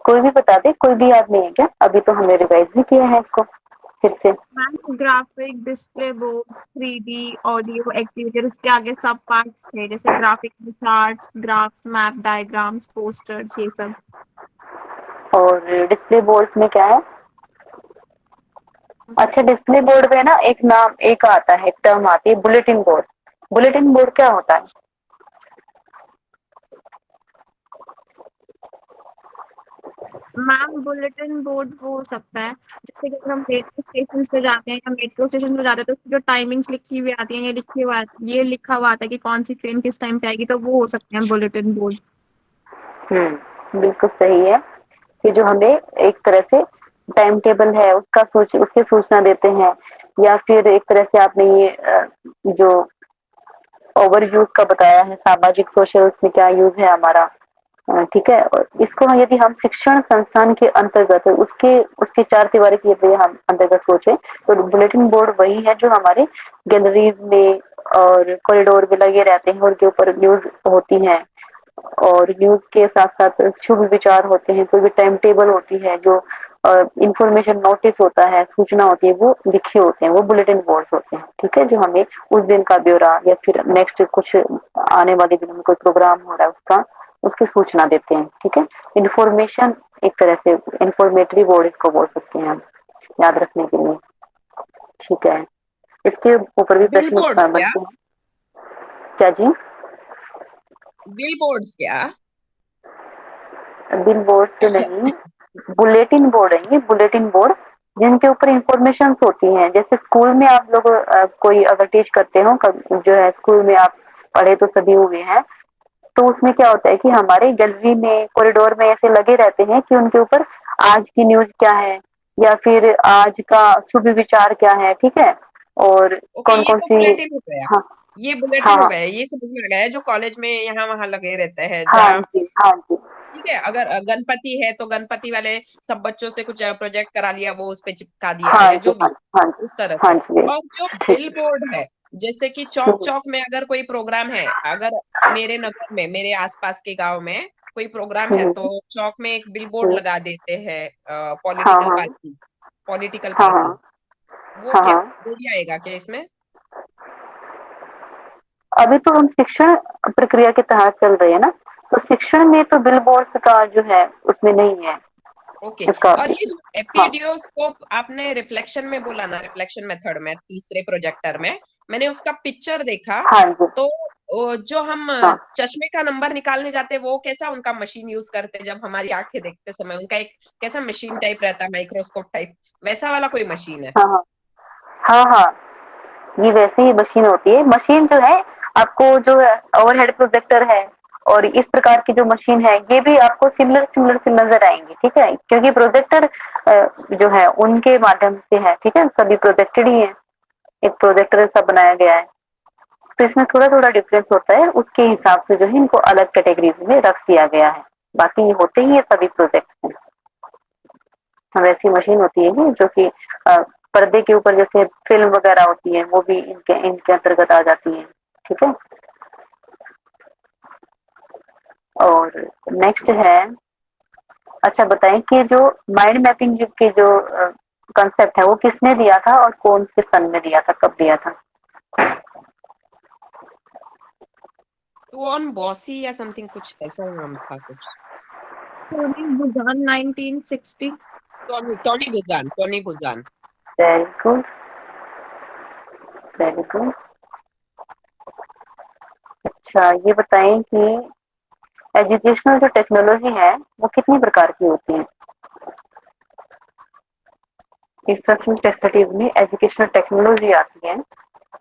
कोई भी बता दे, कोई भी याद नहीं है क्या? अभी तो हमने रिवाइज भी किया है इसको फिर से। Ma'am graphic, display boards, 3D, audio, activity, उसके आगे सब पार्ट्स थे जैसे graphic, charts, graphs, map, diagrams, posters, ये सब। और डिस्प्ले बोर्ड में क्या है? अच्छा, डिस्प्ले बोर्ड में ना एक नाम, एक आता है, एक टर्म आती है, बुलेटिन बोर्ड। बुलेटिन बोर्ड क्या होता है? मैम बुलेटिन बोर्ड वो हो सकता है जैसे कि अगर हम मेट्रो स्टेशन पे जाते हैं या मेट्रो स्टेशन पे जाते हैं तो उसकी जो टाइमिंग्स लिखी हुई आती है, ये लिखा हुआ आता है कि कौन सी ट्रेन किस टाइम पे आएगी, तो वो हो सकते हैं बुलेटिन बोर्ड। बिल्कुल सही है कि जो हमें एक तरह से टाइम टेबल है उसका उसकी सूचना देते हैं, या फिर एक तरह से आपने ये जो ओवर यूज का बताया है, सामाजिक सोशल में क्या यूज है हमारा, ठीक है। और इसको यदि हम शिक्षण संस्थान के अंतर्गत उसके उसकी चार दीवारी के यदि हम अंतर्गत सोचे तो बुलेटिन बोर्ड वही है जो हमारे गैलरीज में और कॉरिडोर में लगे रहते हैं, उनके ऊपर न्यूज होती है। और न्यूज के साथ साथ शुभ विचार होते हैं, कोई भी टाइम टेबल होती है, जो इंफॉर्मेशन नोटिस होता है, सूचना होती है, वो लिखे होते हैं, वो बुलेटिन बोर्ड होते हैं, ठीक है। जो हमें उस दिन का ब्यौरा या फिर नेक्स्ट कुछ आने वाले दिनों में कोई प्रोग्राम हो रहा है उसका उसकी सूचना देते हैं, ठीक है। इंफॉर्मेशन एक तरह से इंफॉर्मेटरी बोर्ड इसको बोल सकते हैं हम, याद रखने के लिए, ठीक है। इसके ऊपर भी बिल प्रश्न बोर्ड्स क्या? बनते हैं। क्या जी? बिल बोर्ड्स क्या? बिल बोर्ड तो नहीं, बुलेटिन बोर्ड है ये, बुलेटिन बोर्ड जिनके ऊपर इंफॉर्मेशन होती हैं। जैसे स्कूल में आप लोग कोई अगर टीच करते हो, जो है स्कूल में आप पढ़े तो सभी हुए हैं, तो उसमें क्या होता है कि हमारे गैलरी में कॉरिडोर में ऐसे लगे रहते हैं कि उनके ऊपर आज की न्यूज क्या है या फिर आज का शुभ विचार क्या है, ठीक है। और ओके, कौन ये कौन तो सी, बुलेटिन हो गया। हाँ ये हाँ बुलेटिन हो हाँ गया, ये समझ में आ गया, जो कॉलेज में यहाँ वहां लगे रहते हैं, हाँ जहाँ जी, हाँ जी, ठीक है। अगर गणपति है तो गणपति वाले सब बच्चों से कुछ प्रोजेक्ट करा लिया, वो उस पे चिपका दिया, हाँ या जी, जो हाँ भी हाँ जी, उस तरह हाँ से। जी, और जो ठीक। बिल बोर्ड है, जैसे कि चौक हम्म, चौक में अगर कोई प्रोग्राम है, अगर मेरे नगर में, मेरे आसपास के गांव में कोई प्रोग्राम है, हम्म, तो चौक में एक बिल बोर्ड हम्म, लगा देते हैं, हाँ पॉलिटिकल हाँ पार्टी, पॉलिटिकल हाँ हाँ पार्टीज। वो हाँ क्या, हाँ। वो भी आएगा क्या इसमें? अभी तो हम शिक्षण प्रक्रिया के तहत चल रहे हैं ना, तो शिक्षण में तो बिल बोर्ड का जो है उसमें नहीं है ओके। इसका। और ये जो हाँ एपीडियोस्कोप आपने रिफ्लेक्शन में बोला ना, रिफ्लेक्शन मेथड में, तीसरे प्रोजेक्टर में मैंने उसका पिक्चर देखा। हाँ जी, तो जो हम हाँ चश्मे का नंबर निकालने जाते हैं, वो कैसा उनका मशीन यूज करते हैं? जब हमारी आंखें देखते समय उनका एक कैसा मशीन टाइप रहता है, माइक्रोस्कोप टाइप, वैसा वाला कोई मशीन है? हाँ हाँ हाँ हाँ, ये वैसे ही मशीन होती है। मशीन जो है आपको जो ओवरहेड प्रोजेक्टर है और इस प्रकार की जो मशीन है, ये भी आपको सिमिलर सिमिलर से नजर आएंगी, ठीक है, क्योंकि प्रोजेक्टर जो है उनके माध्यम से है, ठीक है, सभी प्रोजेक्टेड ही है, एक प्रोजेक्टर सा बनाया गया है। तो इसमें थोड़ा थोड़ा डिफरेंस होता है, उसके हिसाब से जो है इनको अलग कैटेगरीज में रख दिया गया है, बाकी ये होते ही ये सभी प्रोजेक्ट हैं। हाँ, वैसी मशीन होती है कि जो कि पर्दे के ऊपर जैसे फिल्म वगैरह होती है, वो भी इनके इनके अंतर्गत आ जाती है, ठीक है। और नेक्स्ट है, अच्छा बताएं कि जो माइंड मैपिंग के जो कंसेप्ट है वो किसने दिया था और कौन से सन में दिया था, कब दिया था? तो ऑन बॉसी या समथिंग, कुछ ऐसा नाम था कुछ। Tony Buzan 1960। Tony Tony Buzan, Tony Buzan. Very good, very good. अच्छा, ये बताएं कि एजुकेशनल जो टेक्नोलॉजी है वो कितनी प्रकार की होती है? इंस्ट्रक्शन फैसिलिटीज में एजुकेशनल टेक्नोलॉजी आती है,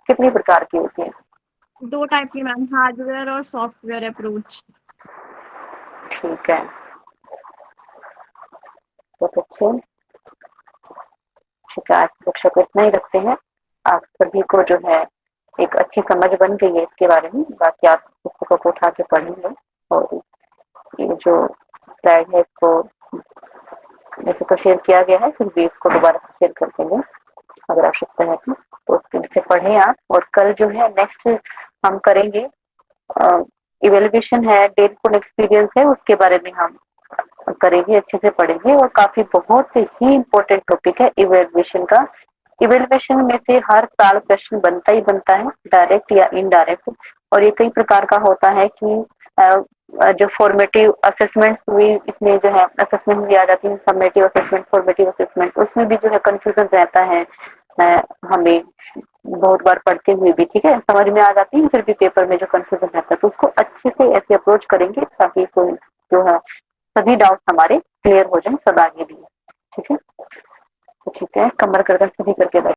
कितनी प्रकार की होती है? दो टाइप की मैम, हार्डवेयर और सॉफ्टवेयर अप्रोच। ठीक है, बहुत अच्छे। ठीक है, आज की कक्षा को इतना ही रखते हैं। आप सभी को जो है एक अच्छी समझ बन गई है इसके बारे में, बाकी आप पुस्तकों को उठा के पढ़ेंगे। और ये जो स्लाइड है इसको वैसे तो शेयर किया गया है, फिर भी इसको दोबारा से शेयर कर देंगे अगर आवश्यकता है तो उसके नीचे पढ़ें आप। और कल जो है नेक्स्ट हम करेंगे इवेल्युएशन है, डेलफुल एक्सपीरियंस है, उसके बारे में हम करेंगे, अच्छे से पढ़ेंगे। और काफी बहुत ही इम्पोर्टेंट टॉपिक है इवेल्युएशन का। इवेल्युएशन में से हर साल प्रश्न बनता ही बनता है, डायरेक्ट या इनडायरेक्ट। और ये कई प्रकार का होता है कि जो फॉर्मेटिव असेसमेंट भी इसमें जो है असेसमेंट भी आ जाती है, समेटिव असेसमेंट, फॉर्मेटिव असेसमेंट, उसमें भी जो है कंफ्यूजन रहता है हमें बहुत बार पढ़ते हुए भी, ठीक है, समझ में आ जाती है, फिर भी पेपर में जो कंफ्यूजन रहता है तो उसको अच्छे से ऐसे अप्रोच करेंगे ताकि कोई जो है सभी डाउट्स हमारे क्लियर हो जाए सब आगे भी। ठीक है, तो ठीक है, कमर गर्दन सभी करके बैठ